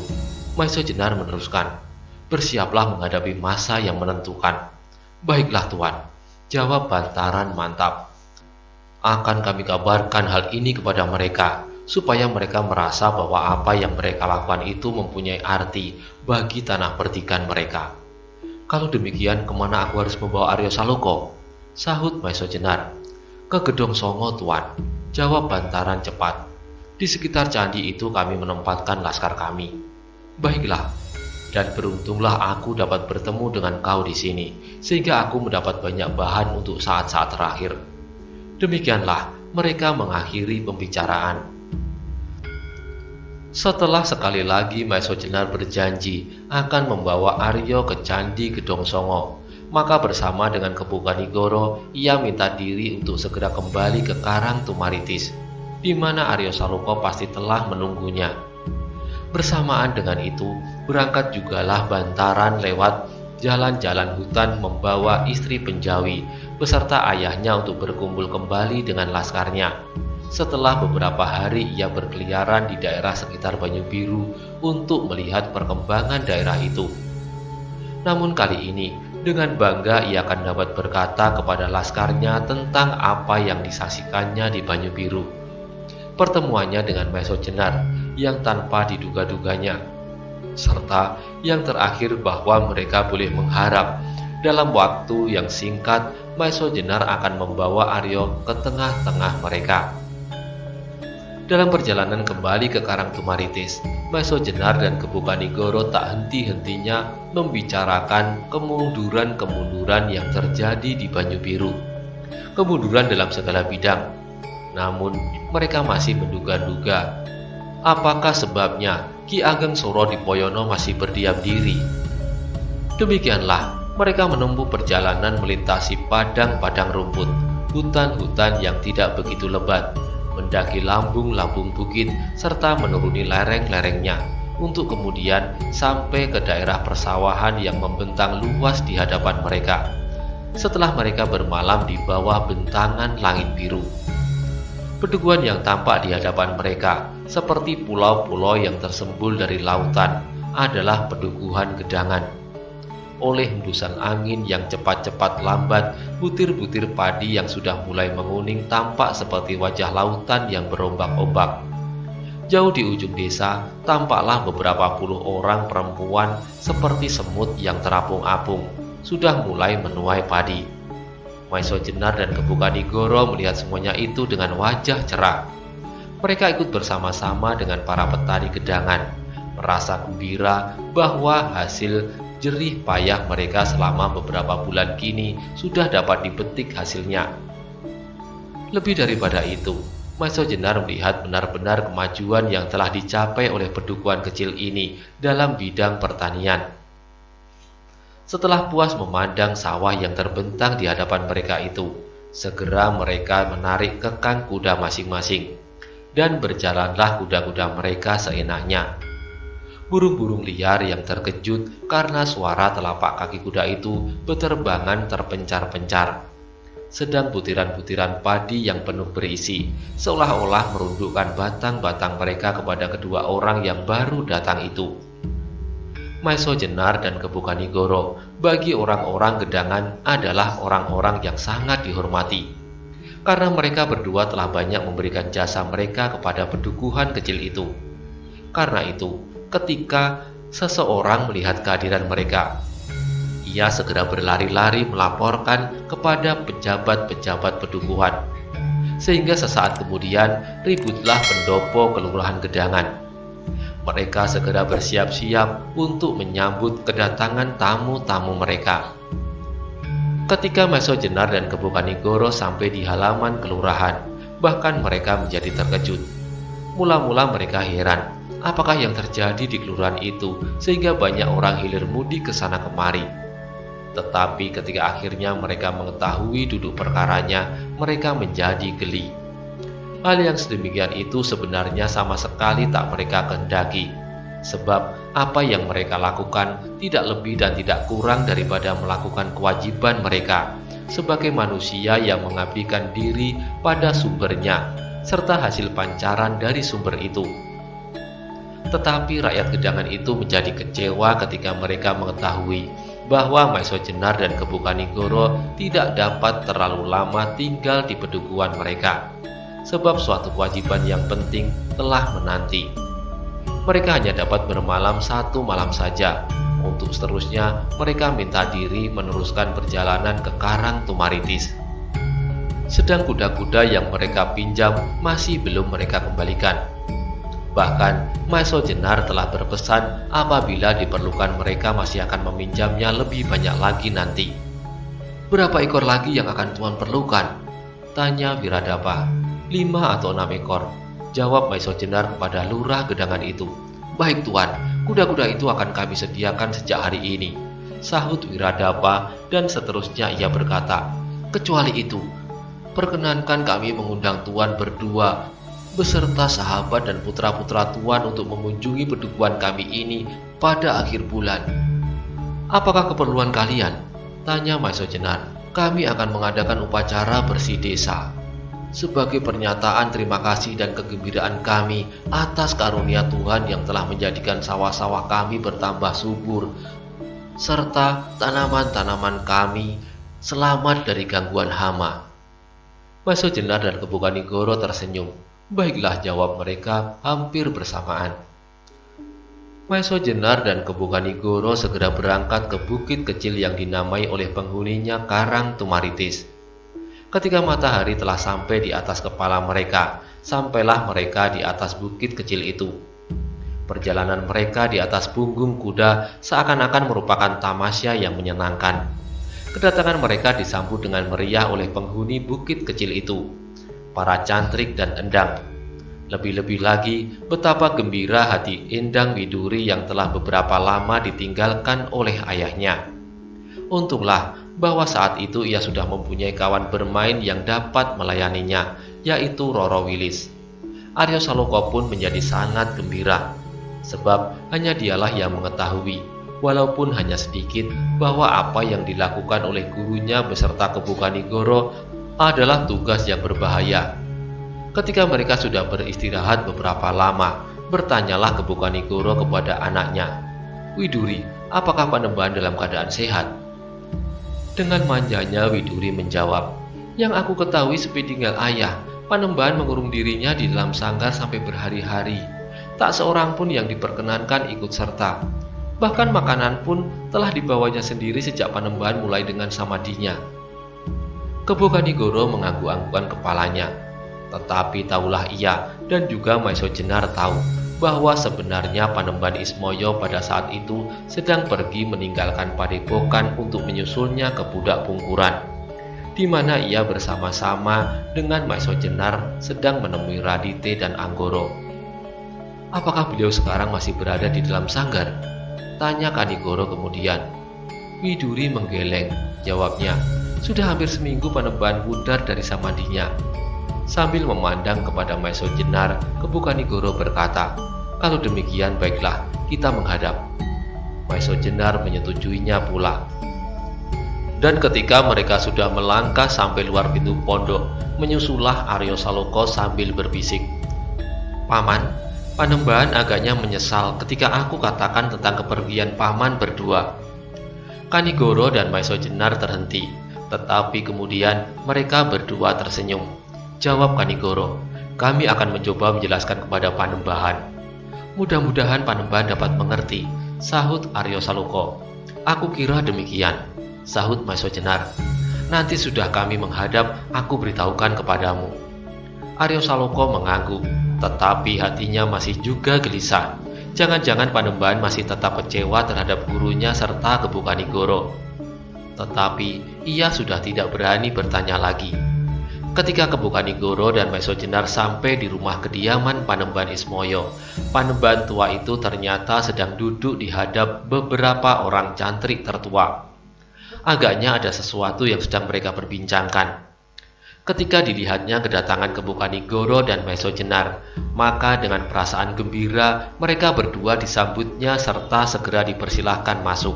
Maiso Jenar meneruskan, "Bersiaplah menghadapi masa yang menentukan." "Baiklah Tuan," jawab Bantaran mantap. "Akan kami kabarkan hal ini kepada mereka, supaya mereka merasa bahwa apa yang mereka lakukan itu mempunyai arti bagi tanah perdikan mereka." "Kalau demikian, kemana aku harus membawa Aryo Saloka?" sahut Maiso Jenar. "Ke Gedong Songo, Tuan," jawab Bantaran cepat. "Di sekitar candi itu kami menempatkan laskar kami." "Baiklah, dan beruntunglah aku dapat bertemu dengan kau di sini, sehingga aku mendapat banyak bahan untuk saat-saat terakhir." Demikianlah mereka mengakhiri pembicaraan. Setelah sekali lagi Maiso Jenar berjanji akan membawa Aryo ke Candi Gedong Songo, maka bersama dengan Kepu Kanigoro ia minta diri untuk segera kembali ke Karang Tumaritis, di mana Aryo Saloka pasti telah menunggunya. Bersamaan dengan itu, berangkat jugalah Bantaran lewat jalan-jalan hutan membawa istri Penjawi beserta ayahnya untuk berkumpul kembali dengan laskarnya. Setelah beberapa hari ia berkeliaran di daerah sekitar Banyu Biru untuk melihat perkembangan daerah itu. Namun kali ini, dengan bangga ia akan dapat berkata kepada laskarnya tentang apa yang disaksikannya di Banyu Biru. Pertemuannya dengan Maiso Jenar yang tanpa diduga-duganya, serta yang terakhir bahwa mereka boleh mengharap dalam waktu yang singkat Maiso Jenar akan membawa Aryo ke tengah-tengah mereka. Dalam perjalanan kembali ke Karang Tumaritis, Maiso Jenar dan Kepu Kanigoro tak henti-hentinya membicarakan kemunduran-kemunduran yang terjadi di Banyu Biru. Kemunduran dalam segala bidang. Namun, mereka masih menduga-duga apakah sebabnya Ki Ageng Surodipoyono masih berdiam diri. Demikianlah mereka menempuh perjalanan melintasi padang-padang rumput, hutan-hutan yang tidak begitu lebat, mendaki lambung-lambung bukit, serta menuruni lereng-lerengnya, untuk kemudian sampai ke daerah persawahan yang membentang luas di hadapan mereka. Setelah mereka bermalam di bawah bentangan langit biru, pedukuhan yang tampak di hadapan mereka, seperti pulau-pulau yang tersembul dari lautan, adalah pedukuhan gedangan. Oleh hembusan angin yang cepat-cepat lambat, butir-butir padi yang sudah mulai menguning tampak seperti wajah lautan yang berombak-ombak. Jauh di ujung desa, tampaklah beberapa puluh orang perempuan seperti semut yang terapung-apung, sudah mulai menuai padi. Maiso Jenar dan Kepu Kanigoro melihat semuanya itu dengan wajah cerah. Mereka ikut bersama-sama dengan para petani gedangan, merasa gembira bahwa hasil jerih payah mereka selama beberapa bulan kini sudah dapat dipetik hasilnya. Lebih daripada itu, Maiso Jenar melihat benar-benar kemajuan yang telah dicapai oleh pedukuhan kecil ini dalam bidang pertanian. Setelah puas memandang sawah yang terbentang di hadapan mereka itu, segera mereka menarik kekang kuda masing-masing, dan berjalanlah kuda-kuda mereka seenaknya. Burung-burung liar yang terkejut karena suara telapak kaki kuda itu beterbangan terpencar-pencar. sedang butiran-butiran padi yang penuh berisi, seolah-olah merundukkan batang-batang mereka kepada kedua orang yang baru datang itu. Maiso Jenar dan Kebu Kanigoro bagi orang-orang Gedangan adalah orang-orang yang sangat dihormati, karena mereka berdua telah banyak memberikan jasa mereka kepada pedukuhan kecil itu. Karena itu, ketika seseorang melihat kehadiran mereka, ia segera berlari-lari melaporkan kepada pejabat-pejabat pedukuhan. Sehingga sesaat kemudian ributlah pendopo kelurahan Gedangan. Mereka segera bersiap-siap untuk menyambut kedatangan tamu-tamu mereka. Ketika Maiso Jenar dan Kebu Kanigoro sampai di halaman kelurahan, bahkan mereka menjadi terkejut. Mula-mula mereka heran, apakah yang terjadi di kelurahan itu sehingga banyak orang hilir mudik ke sana kemari. Tetapi ketika akhirnya mereka mengetahui duduk perkaranya, mereka menjadi geli. Hal yang sedemikian itu sebenarnya sama sekali tak mereka kehendaki, sebab apa yang mereka lakukan tidak lebih dan tidak kurang daripada melakukan kewajiban mereka sebagai manusia yang mengabdikan diri pada sumbernya serta hasil pancaran dari sumber itu. Tetapi rakyat Gedangan itu menjadi kecewa ketika mereka mengetahui bahwa Maiso Jenar dan Kebu Kanigoro tidak dapat terlalu lama tinggal di pedukuhan mereka, sebab suatu kewajiban yang penting telah menanti. Mereka hanya dapat bermalam 1 malam saja. Untuk seterusnya, mereka minta diri meneruskan perjalanan ke Karang Tumaritis. Sedang kuda-kuda yang mereka pinjam masih belum mereka kembalikan. Bahkan, Maiso Jenar telah berpesan apabila diperlukan mereka masih akan meminjamnya lebih banyak lagi nanti. "Berapa ekor lagi yang akan Tuan perlukan?" tanya Wiradapa. 5 atau 6 ekor, jawab Maiso Jenar kepada lurah Gedangan itu. "Baik Tuan, kuda-kuda itu akan kami sediakan sejak hari ini," sahut Wiradapa, dan seterusnya ia berkata, "Kecuali itu, perkenankan kami mengundang Tuan berdua beserta sahabat dan putra-putra Tuan untuk mengunjungi pedukuhan kami ini pada akhir bulan." "Apakah keperluan kalian?" tanya Maiso Jenar. "Kami akan mengadakan upacara bersih desa sebagai pernyataan terima kasih dan kegembiraan kami atas karunia Tuhan yang telah menjadikan sawah-sawah kami bertambah subur, serta tanaman-tanaman kami selamat dari gangguan hama." Maiso Jenar dan Kebu Kanigoro tersenyum. "Baiklah," jawab mereka hampir bersamaan. Maiso Jenar dan Kebu Kanigoro segera berangkat ke bukit kecil yang dinamai oleh penghuninya Karang Tumaritis. Ketika matahari telah sampai di atas kepala mereka, sampailah mereka di atas bukit kecil itu. Perjalanan mereka di atas punggung kuda seakan-akan merupakan tamasya yang menyenangkan. Kedatangan mereka disambut dengan meriah oleh penghuni bukit kecil itu, para cantrik dan endang. Lebih-lebih lagi, betapa gembira hati Endang Widuri yang telah beberapa lama ditinggalkan oleh ayahnya. Untunglah bahwa saat itu ia sudah mempunyai kawan bermain yang dapat melayaninya, yaitu Roro Wilis. Aryo Saloko pun menjadi sangat gembira, sebab hanya dialah yang mengetahui, walaupun hanya sedikit, bahwa apa yang dilakukan oleh gurunya beserta Kebu Kanigoro adalah tugas yang berbahaya. Ketika mereka sudah beristirahat beberapa lama, bertanyalah Kebu Kanigoro kepada anaknya, "Widuri, apakah Panembahan dalam keadaan sehat?" Dengan manjanya Widuri menjawab, "Yang aku ketahui sepeninggal ayah, Panembahan mengurung dirinya di dalam sanggar sampai berhari-hari. Tak seorang pun yang diperkenankan ikut serta. Bahkan makanan pun telah dibawanya sendiri sejak Panembahan mulai dengan samadinya." Kebu Kanigoro mengangguk-anggukkan kepalanya. Tetapi tahulah ia dan juga Maiso Jenar tahu bahwa sebenarnya Panembahan Ismoyo pada saat itu sedang pergi meninggalkan padepokan untuk menyusulnya ke Pudak Pungkuran, di mana ia bersama-sama dengan Maiso Jenar sedang menemui Radite dan Anggoro. "Apakah beliau sekarang masih berada di dalam sanggar?" tanya Kanigoro kemudian. Widuri menggeleng, jawabnya, "Sudah hampir seminggu Panembahan pudar dari samadhinya." Sambil memandang kepada Maiso Jenar, Kebu Kanigoro berkata, "Kalau demikian baiklah, kita menghadap." Maiso Jenar menyetujuinya pula. Dan ketika mereka sudah melangkah sampai luar pintu pondok, menyusullah Aryo Saloka sambil berbisik, "Paman, Panembahan agaknya menyesal ketika aku katakan tentang kepergian paman berdua." Kanigoro dan Maiso Jenar terhenti, tetapi kemudian mereka berdua tersenyum. Jawab Kanigoro, "Kami akan mencoba menjelaskan kepada Panembahan." "Mudah-mudahan Panembahan dapat mengerti," sahut Aryo Saloka. "Aku kira demikian," sahut Maiso Jenar. "Nanti sudah kami menghadap, aku beritahukan kepadamu." Aryo Saloka mengangguk, tetapi hatinya masih juga gelisah. Jangan-jangan Panembahan masih tetap kecewa terhadap gurunya serta Kebu Kanigoro. Tetapi ia sudah tidak berani bertanya lagi. Ketika Kebu Kanigoro dan Maiso Jenar sampai di rumah kediaman Panembahan Ismoyo, Panembahan tua itu ternyata sedang duduk di hadap beberapa orang cantrik tertua. Agaknya ada sesuatu yang sedang mereka perbincangkan. Ketika dilihatnya kedatangan Kebu Kanigoro dan Maiso Jenar, maka dengan perasaan gembira mereka berdua disambutnya serta segera dipersilahkan masuk.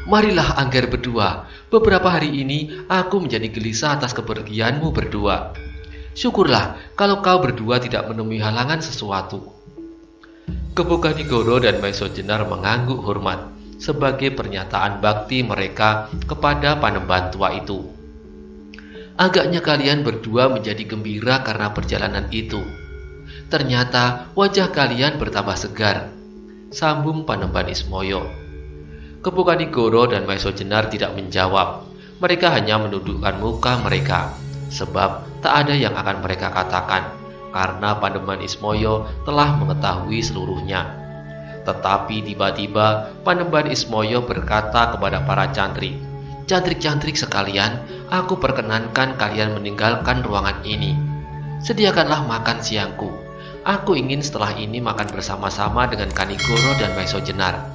"Marilah Angger berdua, beberapa hari ini aku menjadi gelisah atas kepergianmu berdua. Syukurlah kalau kau berdua tidak menemui halangan sesuatu." Kebu Kanigoro dan Maiso Jenar mengangguk hormat sebagai pernyataan bakti mereka kepada Panembahan tua itu. "Agaknya kalian berdua menjadi gembira karena perjalanan itu. Ternyata wajah kalian bertambah segar," sambung Panembahan Ismoyo. Kebu Kanigoro dan Maiso Jenar tidak menjawab. Mereka hanya menundukkan muka mereka, sebab tak ada yang akan mereka katakan, karena Panembahan Ismoyo telah mengetahui seluruhnya. Tetapi tiba-tiba Panembahan Ismoyo berkata kepada para cantrik, "Cantrik-cantrik sekalian, aku perkenankan kalian meninggalkan ruangan ini. Sediakanlah makan siangku. Aku ingin setelah ini makan bersama-sama dengan Kanigoro dan Maiso Jenar."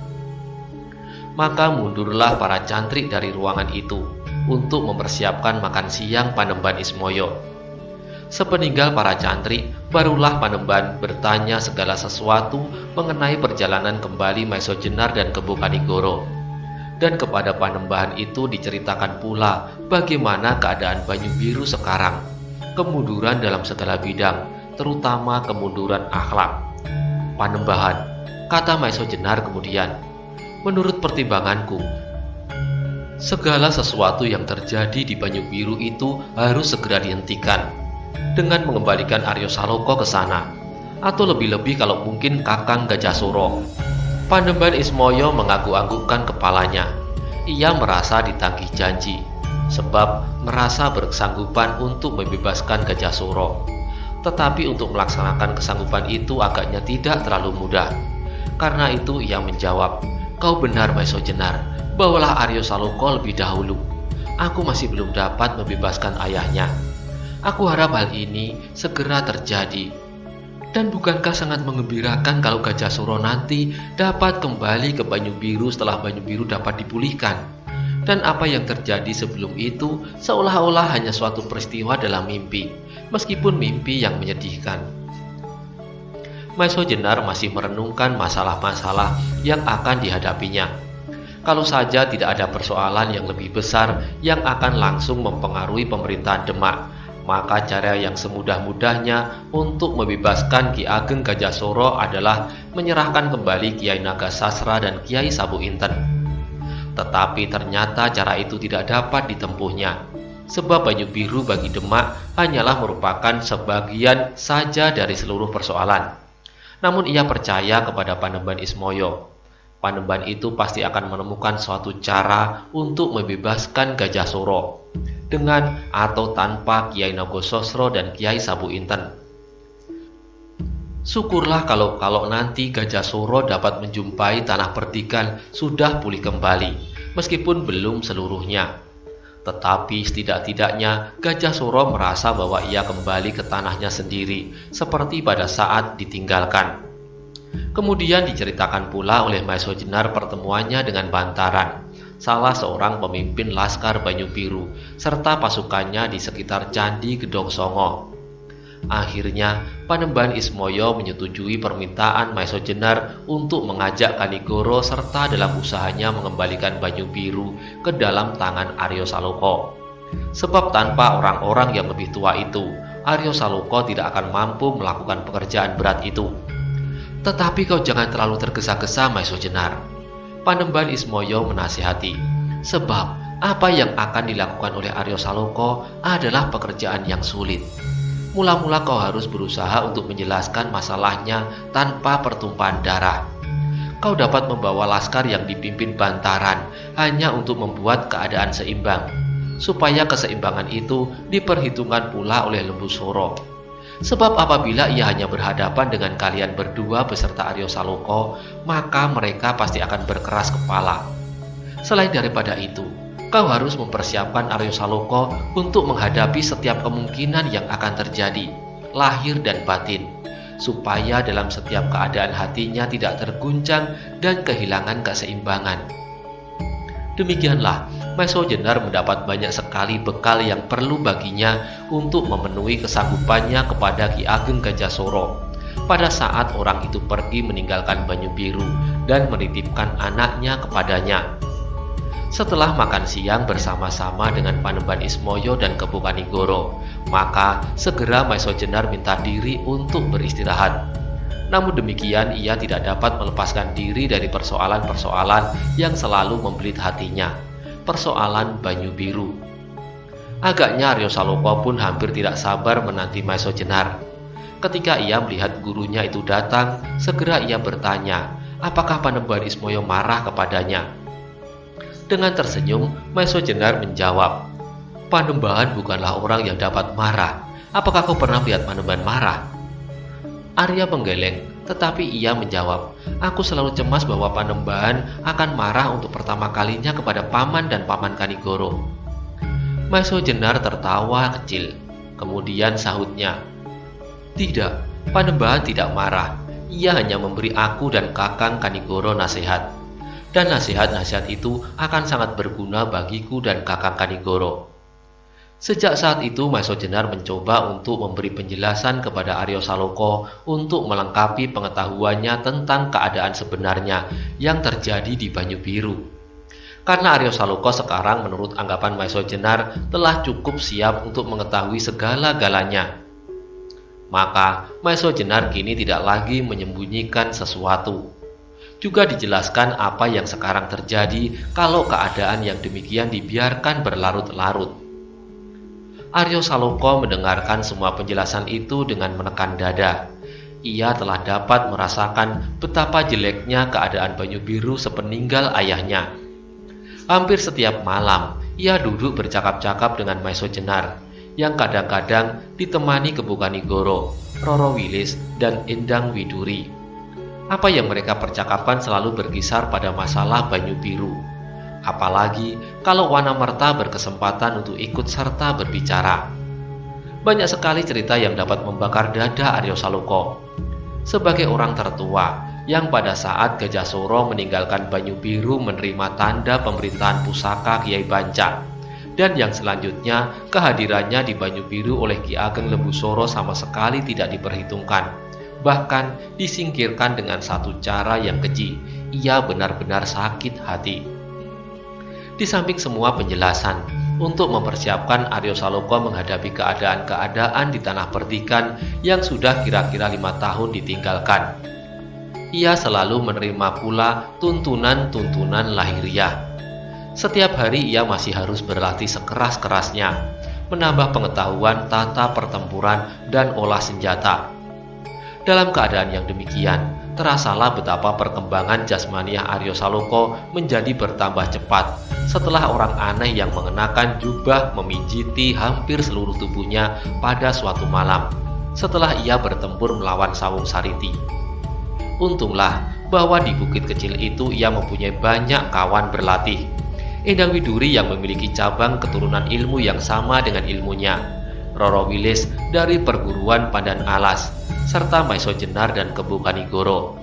Maka mundurlah para cantrik dari ruangan itu untuk mempersiapkan makan siang Panembahan Ismoyo. Sepeninggal para cantrik, barulah Panembahan bertanya segala sesuatu mengenai perjalanan kembali Maiso Jenar dan Kebu Kanigoro. Dan kepada Panembahan itu diceritakan pula bagaimana keadaan Banyu Biru sekarang, kemunduran dalam segala bidang, terutama kemunduran akhlak. "Panembahan," kata Maiso Jenar kemudian, "menurut pertimbanganku, segala sesuatu yang terjadi di Banyu Biru itu harus segera dihentikan dengan mengembalikan Aryo Saloka ke sana, atau lebih-lebih kalau mungkin Kakang Gajah Suro." Panembahan Ismoyo mengangguk-anggukkan kepalanya. Ia merasa ditagih janji, sebab merasa bersanggupan untuk membebaskan Gajah Suro. Tetapi untuk melaksanakan kesanggupan itu agaknya tidak terlalu mudah. Karena itu ia menjawab, "Kau benar Maiso Jenar, bawalah Aryo Saloka lebih dahulu. Aku masih belum dapat membebaskan ayahnya. Aku harap hal ini segera terjadi. Dan bukankah sangat mengembirakan kalau Gajah Suro nanti dapat kembali ke Banyu Biru setelah Banyu Biru dapat dipulihkan? Dan apa yang terjadi sebelum itu seolah-olah hanya suatu peristiwa dalam mimpi, meskipun mimpi yang menyedihkan." Maiso Jenar masih merenungkan masalah-masalah yang akan dihadapinya. Kalau saja tidak ada persoalan yang lebih besar yang akan langsung mempengaruhi pemerintahan Demak, maka cara yang semudah-mudahnya untuk membebaskan Ki Ageng Gajah Suro adalah menyerahkan kembali Kiai Nagasasra dan Kiai Sabu Inten. Tetapi ternyata cara itu tidak dapat ditempuhnya, sebab Banyu Biru bagi Demak hanyalah merupakan sebagian saja dari seluruh persoalan. Namun ia percaya kepada Panembahan Ismoyo. Panembahan itu pasti akan menemukan suatu cara untuk membebaskan Gajah Suro, dengan atau tanpa Kiai Nagososro dan Kiai Sabu Inten. Syukurlah kalau nanti Gajah Suro dapat menjumpai tanah perdikan sudah pulih kembali, meskipun belum seluruhnya. Tetapi setidak-tidaknya Gajah Suro merasa bahwa ia kembali ke tanahnya sendiri, seperti pada saat ditinggalkan. Kemudian diceritakan pula oleh Maiso Jenar pertemuannya dengan Bantaran, salah seorang pemimpin Laskar Banyu Biru, serta pasukannya di sekitar Candi Gedong Songo. Akhirnya, Panembahan Ismoyo menyetujui permintaan Maiso Jenar untuk mengajak Kanigoro serta dalam usahanya mengembalikan Banyu Biru ke dalam tangan Aryo Saloka. Sebab tanpa orang-orang yang lebih tua itu, Aryo Saloka tidak akan mampu melakukan pekerjaan berat itu. Tetapi kau jangan terlalu tergesa-gesa, Maiso Jenar. Panembahan Ismoyo menasihati, sebab apa yang akan dilakukan oleh Aryo Saloka adalah pekerjaan yang sulit. Mula-mula kau harus berusaha untuk menjelaskan masalahnya tanpa pertumpahan darah. Kau dapat membawa laskar yang dipimpin Bantaran hanya untuk membuat keadaan seimbang, supaya keseimbangan itu diperhitungkan pula oleh Lembu Soro. Sebab apabila ia hanya berhadapan dengan kalian berdua beserta Aryo Saloka, maka mereka pasti akan berkeras kepala. Selain daripada itu, kau harus mempersiapkan Aryo Saloka untuk menghadapi setiap kemungkinan yang akan terjadi, lahir dan batin, supaya dalam setiap keadaan hatinya tidak terguncang dan kehilangan keseimbangan. Demikianlah, Maiso Jenar mendapat banyak sekali bekal yang perlu baginya untuk memenuhi kesanggupannya kepada Ki Ageng Gajasoro pada saat orang itu pergi meninggalkan Banyu Biru dan menitipkan anaknya kepadanya. Setelah makan siang bersama-sama dengan Panembahan Ismoyo dan Kepu Kanigoro, maka segera Maiso Jenar minta diri untuk beristirahat. Namun demikian, ia tidak dapat melepaskan diri dari persoalan-persoalan yang selalu membelit hatinya, persoalan Banyu Biru. Agaknya Aryo Saloka pun hampir tidak sabar menanti Maiso Jenar. Ketika ia melihat gurunya itu datang, segera ia bertanya, apakah Panembahan Ismoyo marah kepadanya. Dengan tersenyum, Maiso Jenar menjawab, Panembahan bukanlah orang yang dapat marah. Apakah kau pernah lihat Panembahan marah? Arya menggeleng, tetapi ia menjawab, aku selalu cemas bahwa Panembahan akan marah untuk pertama kalinya kepada Paman dan Paman Kanigoro. Maiso Jenar tertawa kecil, kemudian sahutnya, tidak, Panembahan tidak marah. Ia hanya memberi aku dan Kakang Kanigoro nasihat. Dan nasihat-nasihat itu akan sangat berguna bagiku dan Kakang Kanigoro. Sejak saat itu Maiso Jenar mencoba untuk memberi penjelasan kepada Aryo Saloka untuk melengkapi pengetahuannya tentang keadaan sebenarnya yang terjadi di Banyu Biru. Karena Aryo Saloka sekarang menurut anggapan Maiso Jenar telah cukup siap untuk mengetahui segala-galanya. Maka Maiso Jenar kini tidak lagi menyembunyikan sesuatu. Juga dijelaskan apa yang sekarang terjadi kalau keadaan yang demikian dibiarkan berlarut-larut. Aryo Saloka mendengarkan semua penjelasan itu dengan menekan dada. Ia telah dapat merasakan betapa jeleknya keadaan Banyu Biru sepeninggal ayahnya. Hampir setiap malam, ia duduk bercakap-cakap dengan Maiso Jenar, yang kadang-kadang ditemani Kepu Kanigoro, Roro Wilis, dan Endang Widuri. Apa yang mereka percakapkan selalu berkisar pada masalah Banyu Biru. Apalagi kalau Wanamerta berkesempatan untuk ikut serta berbicara. Banyak sekali cerita yang dapat membakar dada Aryo Saloka. Sebagai orang tertua yang pada saat Gajasoro meninggalkan Banyu Biru menerima tanda pemerintahan pusaka Kiai Banca, dan yang selanjutnya kehadirannya di Banyu Biru oleh Ki Ageng Lembu Soro sama sekali tidak diperhitungkan. Bahkan disingkirkan dengan satu cara yang keji. Ia benar-benar sakit hati. Di samping semua penjelasan untuk mempersiapkan Aryo Saloka menghadapi keadaan-keadaan di tanah perdikan yang sudah kira-kira 5 tahun ditinggalkan, ia selalu menerima pula tuntunan-tuntunan lahiriah. Setiap hari ia masih harus berlatih sekeras-kerasnya, menambah pengetahuan tata pertempuran dan olah senjata. Dalam keadaan yang demikian, terasalah betapa perkembangan jasmaniah Aryo Saloka menjadi bertambah cepat setelah orang aneh yang mengenakan jubah memijiti hampir seluruh tubuhnya pada suatu malam setelah ia bertempur melawan Sawung Sariti. Untunglah bahwa di bukit kecil itu ia mempunyai banyak kawan berlatih. Endang Widuri yang memiliki cabang keturunan ilmu yang sama dengan ilmunya, Roro Wilis dari perguruan Pandan Alas, serta Maiso Jenar dan Kepu Kanigoro.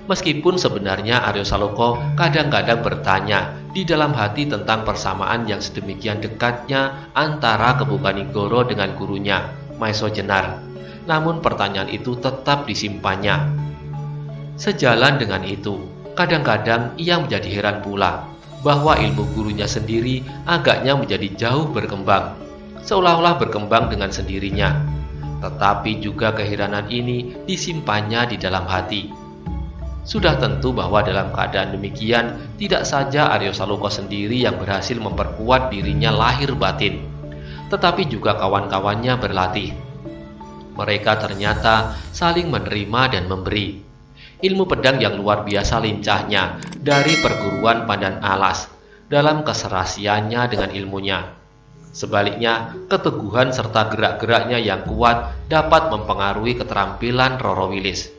Meskipun sebenarnya Aryo Saloka kadang-kadang bertanya di dalam hati tentang persamaan yang sedemikian dekatnya antara Kepu Kanigoro dengan gurunya, Maesho Jenar. Namun pertanyaan itu tetap disimpannya. Sejalan dengan itu, kadang-kadang ia menjadi heran pula bahwa ilmu gurunya sendiri agaknya menjadi jauh berkembang, seolah-olah berkembang dengan sendirinya. Tetapi juga keheranan ini disimpannya di dalam hati. Sudah tentu bahwa dalam keadaan demikian, tidak saja Aryo Saloka sendiri yang berhasil memperkuat dirinya lahir batin, tetapi juga kawan-kawannya berlatih. Mereka ternyata saling menerima dan memberi. Ilmu pedang yang luar biasa lincahnya dari perguruan Pandan Alas dalam keserasiannya dengan ilmunya. Sebaliknya, keteguhan serta gerak-geraknya yang kuat dapat mempengaruhi keterampilan Roro Wilis.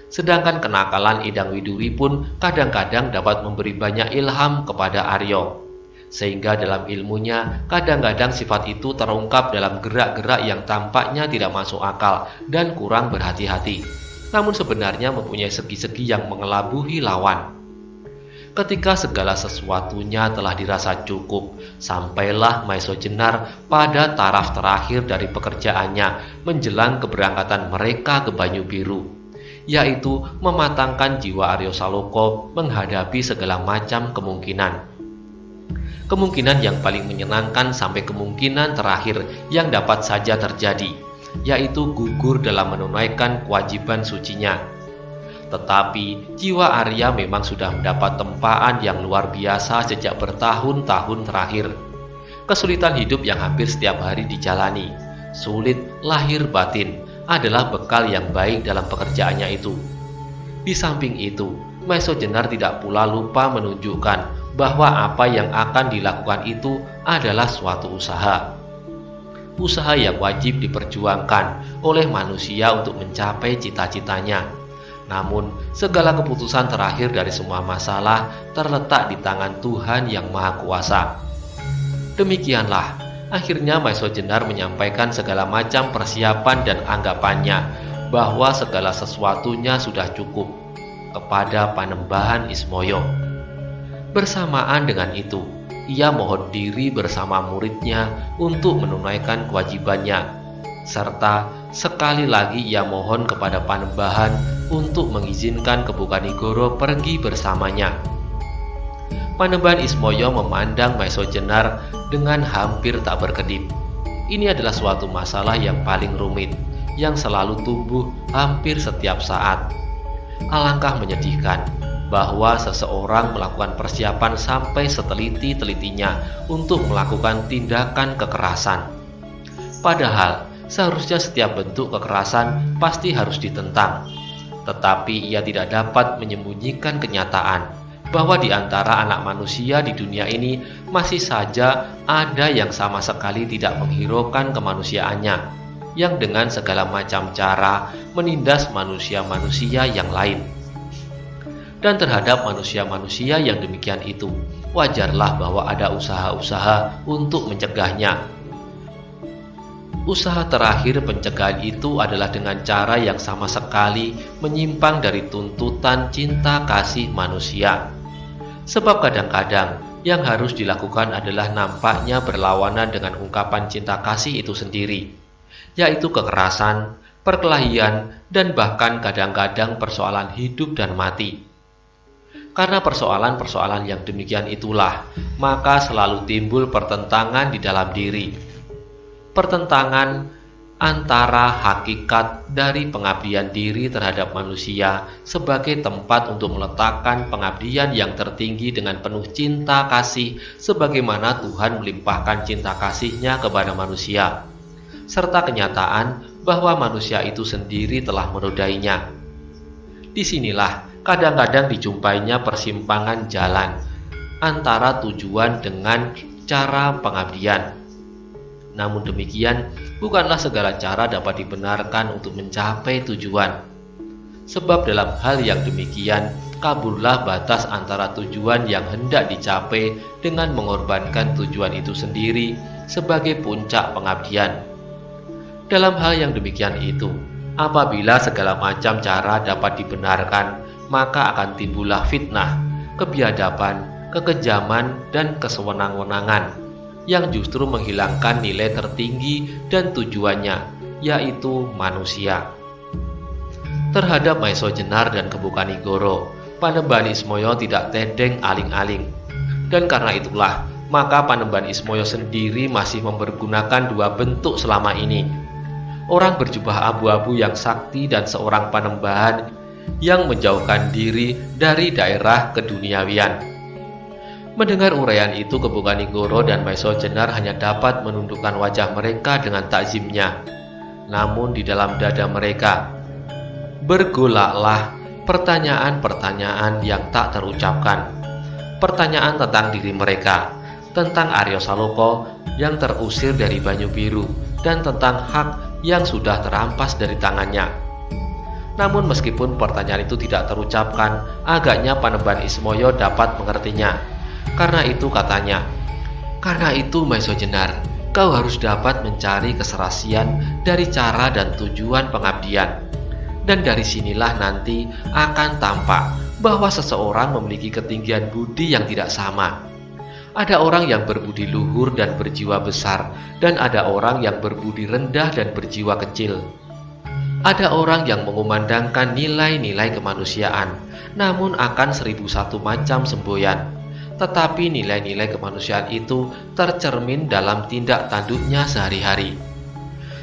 Sedangkan kenakalan Idang Widuri pun kadang-kadang dapat memberi banyak ilham kepada Aryo. Sehingga dalam ilmunya, kadang-kadang sifat itu terungkap dalam gerak-gerak yang tampaknya tidak masuk akal dan kurang berhati-hati, namun sebenarnya mempunyai segi-segi yang mengelabuhi lawan. Ketika segala sesuatunya telah dirasa cukup, sampailah Maesho Jenar pada taraf terakhir dari pekerjaannya menjelang keberangkatan mereka ke Banyu Biru, yaitu mematangkan jiwa Aryo Saloka menghadapi segala macam kemungkinan. Kemungkinan yang paling menyenangkan sampai kemungkinan terakhir yang dapat saja terjadi, yaitu gugur dalam menunaikan kewajiban sucinya. Tetapi jiwa Arya memang sudah mendapat tempaan yang luar biasa sejak bertahun-tahun terakhir. Kesulitan hidup yang hampir setiap hari dijalani, sulit lahir batin, adalah bekal yang baik dalam pekerjaannya itu. Di samping itu, Maesho Jenar tidak pula lupa menunjukkan bahwa apa yang akan dilakukan itu adalah suatu usaha. Usaha yang wajib diperjuangkan oleh manusia untuk mencapai cita-citanya. Namun, segala keputusan terakhir dari semua masalah terletak di tangan Tuhan yang Maha Kuasa. Demikianlah, akhirnya Maesho Jenar menyampaikan segala macam persiapan dan anggapannya bahwa segala sesuatunya sudah cukup kepada Panembahan Ismoyo. Bersamaan dengan itu, ia mohon diri bersama muridnya untuk menunaikan kewajibannya, serta sekali lagi ia mohon kepada Panembahan untuk mengizinkan Kebu Kanigoro pergi bersamanya. Panembahan Ismoyo memandang Maesho Jenar dengan hampir tak berkedip. Ini adalah suatu masalah yang paling rumit, yang selalu tumbuh hampir setiap saat. Alangkah menyedihkan bahwa seseorang melakukan persiapan sampai seteliti-telitinya untuk melakukan tindakan kekerasan. Padahal, seharusnya setiap bentuk kekerasan pasti harus ditentang. Tetapi ia tidak dapat menyembunyikan kenyataan bahwa di antara anak manusia di dunia ini masih saja ada yang sama sekali tidak menghiraukan kemanusiaannya, yang dengan segala macam cara menindas manusia-manusia yang lain. Dan terhadap manusia-manusia yang demikian itu, wajarlah bahwa ada usaha-usaha untuk mencegahnya. Usaha terakhir pencegahan itu adalah dengan cara yang sama sekali menyimpang dari tuntutan cinta kasih manusia. Sebab kadang-kadang yang harus dilakukan adalah nampaknya berlawanan dengan ungkapan cinta kasih itu sendiri, yaitu kekerasan, perkelahian, dan bahkan kadang-kadang persoalan hidup dan mati. Karena persoalan-persoalan yang demikian itulah, maka selalu timbul pertentangan di dalam diri. Pertentangan antara hakikat dari pengabdian diri terhadap manusia sebagai tempat untuk meletakkan pengabdian yang tertinggi dengan penuh cinta kasih sebagaimana Tuhan melimpahkan cinta kasih-Nya kepada manusia, serta kenyataan bahwa manusia itu sendiri telah menodainya. Disinilah kadang-kadang dijumpainya persimpangan jalan antara tujuan dengan cara pengabdian. Namun demikian, bukanlah segala cara dapat dibenarkan untuk mencapai tujuan. Sebab dalam hal yang demikian, kaburlah batas antara tujuan yang hendak dicapai dengan mengorbankan tujuan itu sendiri sebagai puncak pengabdian. Dalam hal yang demikian itu, apabila segala macam cara dapat dibenarkan, maka akan timbullah fitnah, kebiadaban, kekejaman, dan kesewenang-wenangan yang justru menghilangkan nilai tertinggi dan tujuannya, yaitu manusia. Terhadap Maiso Jenar dan Kebukanigoro, Panembahan Ismoyo tidak tedeng aling-aling. Dan karena itulah, maka Panembahan Ismoyo sendiri masih mempergunakan dua bentuk selama ini. Orang berjubah abu-abu yang sakti dan seorang Panembahan yang menjauhkan diri dari daerah keduniawian. Mendengar uraian itu, Kebukanigoro dan Maiso Jenar hanya dapat menundukkan wajah mereka dengan takzimnya. Namun di dalam dada mereka bergolaklah pertanyaan-pertanyaan yang tak terucapkan. Pertanyaan tentang diri mereka, tentang Aryo Saloka yang terusir dari Banyu Biru, dan tentang hak yang sudah terampas dari tangannya. Namun meskipun pertanyaan itu tidak terucapkan, agaknya Panembahan Ismoyo dapat mengertinya. Karena itu katanya, "Karena itu Maiso Jenar, kau harus dapat mencari keserasian dari cara dan tujuan pengabdian. Dan dari sinilah nanti akan tampak bahwa seseorang memiliki ketinggian budi yang tidak sama. Ada orang yang berbudi luhur dan berjiwa besar, dan ada orang yang berbudi rendah dan berjiwa kecil. Ada orang yang mengumandangkan nilai-nilai kemanusiaan, namun akan 1001 macam semboyan. Tetapi nilai-nilai kemanusiaan itu tercermin dalam tindak tanduknya sehari-hari.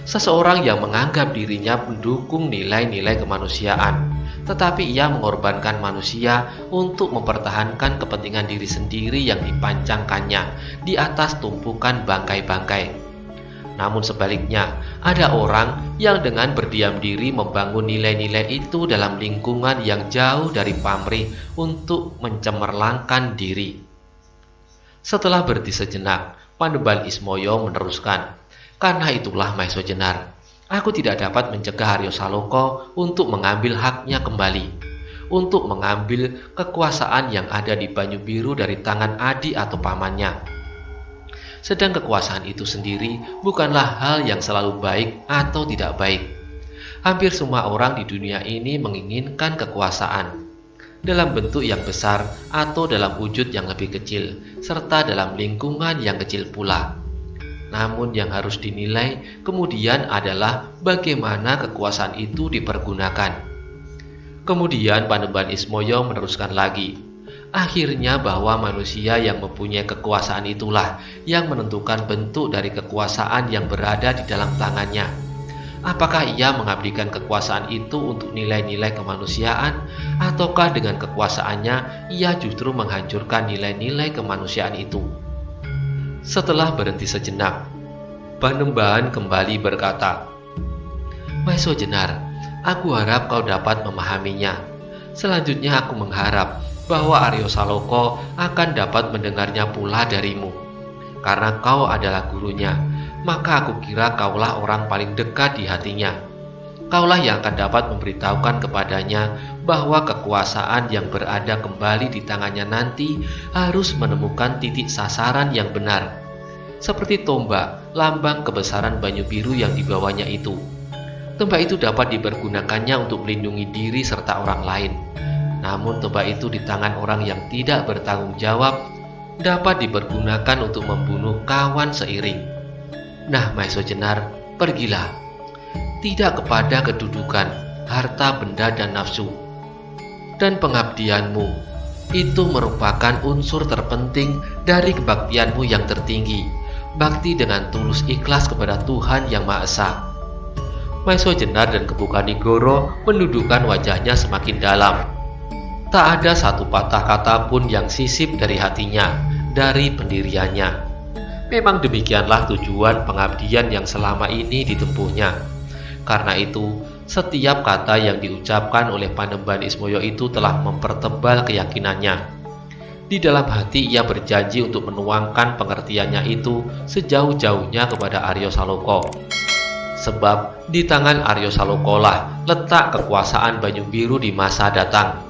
Seseorang yang menganggap dirinya mendukung nilai-nilai kemanusiaan, tetapi ia mengorbankan manusia untuk mempertahankan kepentingan diri sendiri yang dipancangkannya di atas tumpukan bangkai-bangkai. Namun sebaliknya, ada orang yang dengan berdiam diri membangun nilai-nilai itu dalam lingkungan yang jauh dari pamrih untuk mencemerlangkan diri." Setelah berhenti sejenak, Panembahan Ismoyo meneruskan, "Karena itulah Maiso Jenar, aku tidak dapat mencegah Aryo Saloka untuk mengambil haknya kembali, untuk mengambil kekuasaan yang ada di Banyu Biru dari tangan adik atau pamannya. Sedang kekuasaan itu sendiri bukanlah hal yang selalu baik atau tidak baik. Hampir semua orang di dunia ini menginginkan kekuasaan, dalam bentuk yang besar atau dalam wujud yang lebih kecil, serta dalam lingkungan yang kecil pula. Namun yang harus dinilai kemudian adalah bagaimana kekuasaan itu dipergunakan." Kemudian Panembahan Ismoyo meneruskan lagi, "Akhirnya bahwa manusia yang mempunyai kekuasaan itulah yang menentukan bentuk dari kekuasaan yang berada di dalam tangannya. Apakah ia mengabdikan kekuasaan itu untuk nilai-nilai kemanusiaan, ataukah dengan kekuasaannya ia justru menghancurkan nilai-nilai kemanusiaan itu?" Setelah berhenti sejenak, Panembahan kembali berkata, "Maiso Jenar, aku harap kau dapat memahaminya. Selanjutnya aku mengharap bahwa Aryo Saloka akan dapat mendengarnya pula darimu. Karena kau adalah gurunya, maka aku kira kaulah orang paling dekat di hatinya. Kaulah yang akan dapat memberitahukan kepadanya bahwa kekuasaan yang berada kembali di tangannya nanti harus menemukan titik sasaran yang benar, seperti tombak lambang kebesaran Banyu Biru yang dibawanya itu. Tombak itu dapat dipergunakannya untuk melindungi diri serta orang lain. Namun tombak itu di tangan orang yang tidak bertanggung jawab dapat dipergunakan untuk membunuh kawan seiring. Nah, Maiso Jenar, pergilah. Tidak kepada kedudukan, harta benda dan nafsu. Dan pengabdianmu itu merupakan unsur terpenting dari kebaktianmu yang tertinggi, bakti dengan tulus ikhlas kepada Tuhan Yang Maha Esa." Maiso Jenar dan Kebukanigoro menundukkan wajahnya semakin dalam. Tak ada satu patah kata pun yang sisip dari hatinya, dari pendiriannya. Memang demikianlah tujuan pengabdian yang selama ini ditempuhnya. Karena itu, setiap kata yang diucapkan oleh Panembahan Ismoyo itu telah mempertebal keyakinannya. Di dalam hati ia berjanji untuk menuangkan pengertiannya itu sejauh-jauhnya kepada Aryo Saloka. Sebab di tangan Aryo Saloka lah letak kekuasaan Banyu Biru di masa datang.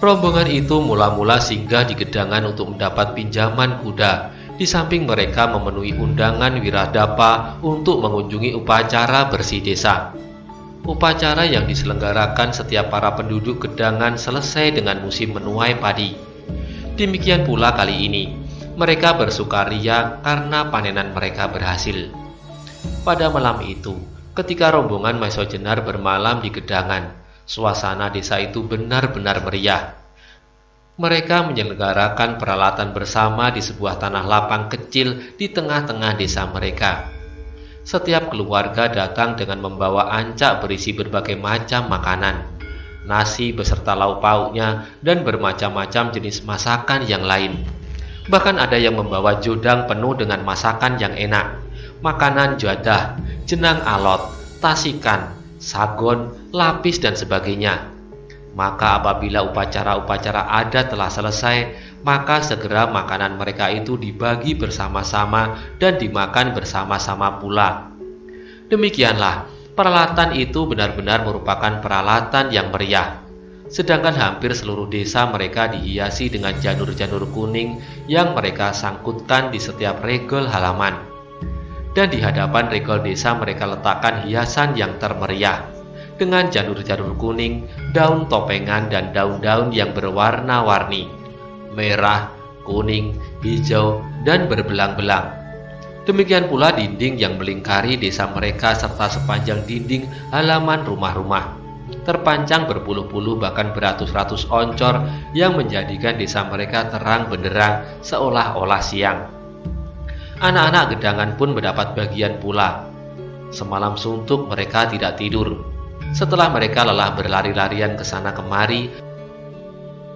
Rombongan itu mula-mula singgah di gedangan untuk mendapat pinjaman kuda. Di samping mereka memenuhi undangan Wiradapa untuk mengunjungi upacara bersih desa. Upacara yang diselenggarakan setiap para penduduk gedangan selesai dengan musim menuai padi. Demikian pula kali ini, mereka bersukaria karena panenan mereka berhasil. Pada malam itu, ketika rombongan Maisojenar bermalam di gedangan, suasana desa itu benar-benar meriah. Mereka menyelenggarakan peralatan bersama di sebuah tanah lapang kecil di tengah-tengah desa mereka. Setiap keluarga datang dengan membawa ancak berisi berbagai macam makanan, nasi beserta lauk pauknya, dan bermacam-macam jenis masakan yang lain. Bahkan ada yang membawa jodang penuh dengan masakan yang enak, makanan jadah, jenang alot, tasikan, sagon, lapis, dan sebagainya. Maka apabila upacara-upacara adat telah selesai, maka segera makanan mereka itu dibagi bersama-sama dan dimakan bersama-sama pula. Demikianlah, peralatan itu benar-benar merupakan peralatan yang meriah. Sedangkan hampir seluruh desa mereka dihiasi dengan janur-janur kuning yang mereka sangkutkan di setiap regol halaman. Dan di hadapan regol desa mereka letakkan hiasan yang termeriah dengan janur-janur kuning, daun topengan, dan daun-daun yang berwarna-warni, merah, kuning, hijau, dan berbelang-belang. Demikian pula dinding yang melingkari desa mereka serta sepanjang dinding halaman rumah-rumah. Terpancang berpuluh-puluh bahkan beratus-ratus oncor yang menjadikan desa mereka terang benderang seolah-olah siang. Anak-anak gedangan pun mendapat bagian pula. Semalam suntuk mereka tidak tidur. Setelah mereka lelah berlari-larian ke sana kemari,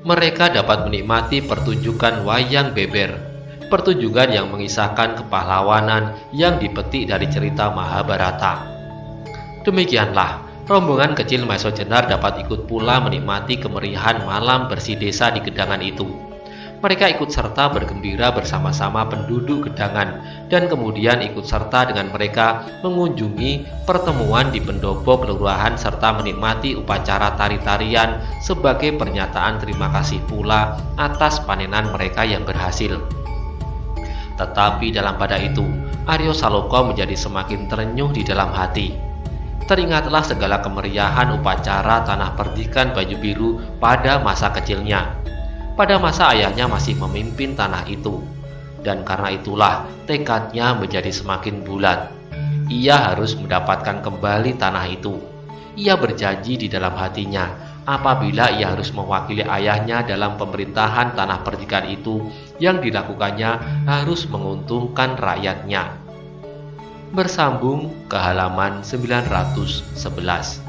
mereka dapat menikmati pertunjukan wayang beber, pertunjukan yang mengisahkan kepahlawanan yang dipetik dari cerita Mahabharata. Demikianlah, rombongan kecil Maisojenar dapat ikut pula menikmati kemeriahan malam bersih desa di gedangan itu. Mereka ikut serta bergembira bersama-sama penduduk gedangan dan kemudian ikut serta dengan mereka mengunjungi pertemuan di pendopo kelurahan serta menikmati upacara tari-tarian sebagai pernyataan terima kasih pula atas panenan mereka yang berhasil. Tetapi dalam pada itu, Aryo Saloka menjadi semakin terenyuh di dalam hati. Teringatlah segala kemeriahan upacara tanah perdikan baju biru pada masa kecilnya. Pada masa ayahnya masih memimpin tanah itu, dan karena itulah tekadnya menjadi semakin bulat. Ia harus mendapatkan kembali tanah itu. Ia berjanji di dalam hatinya, apabila ia harus mewakili ayahnya dalam pemerintahan tanah perdikan itu, yang dilakukannya harus menguntungkan rakyatnya. Bersambung ke halaman 911.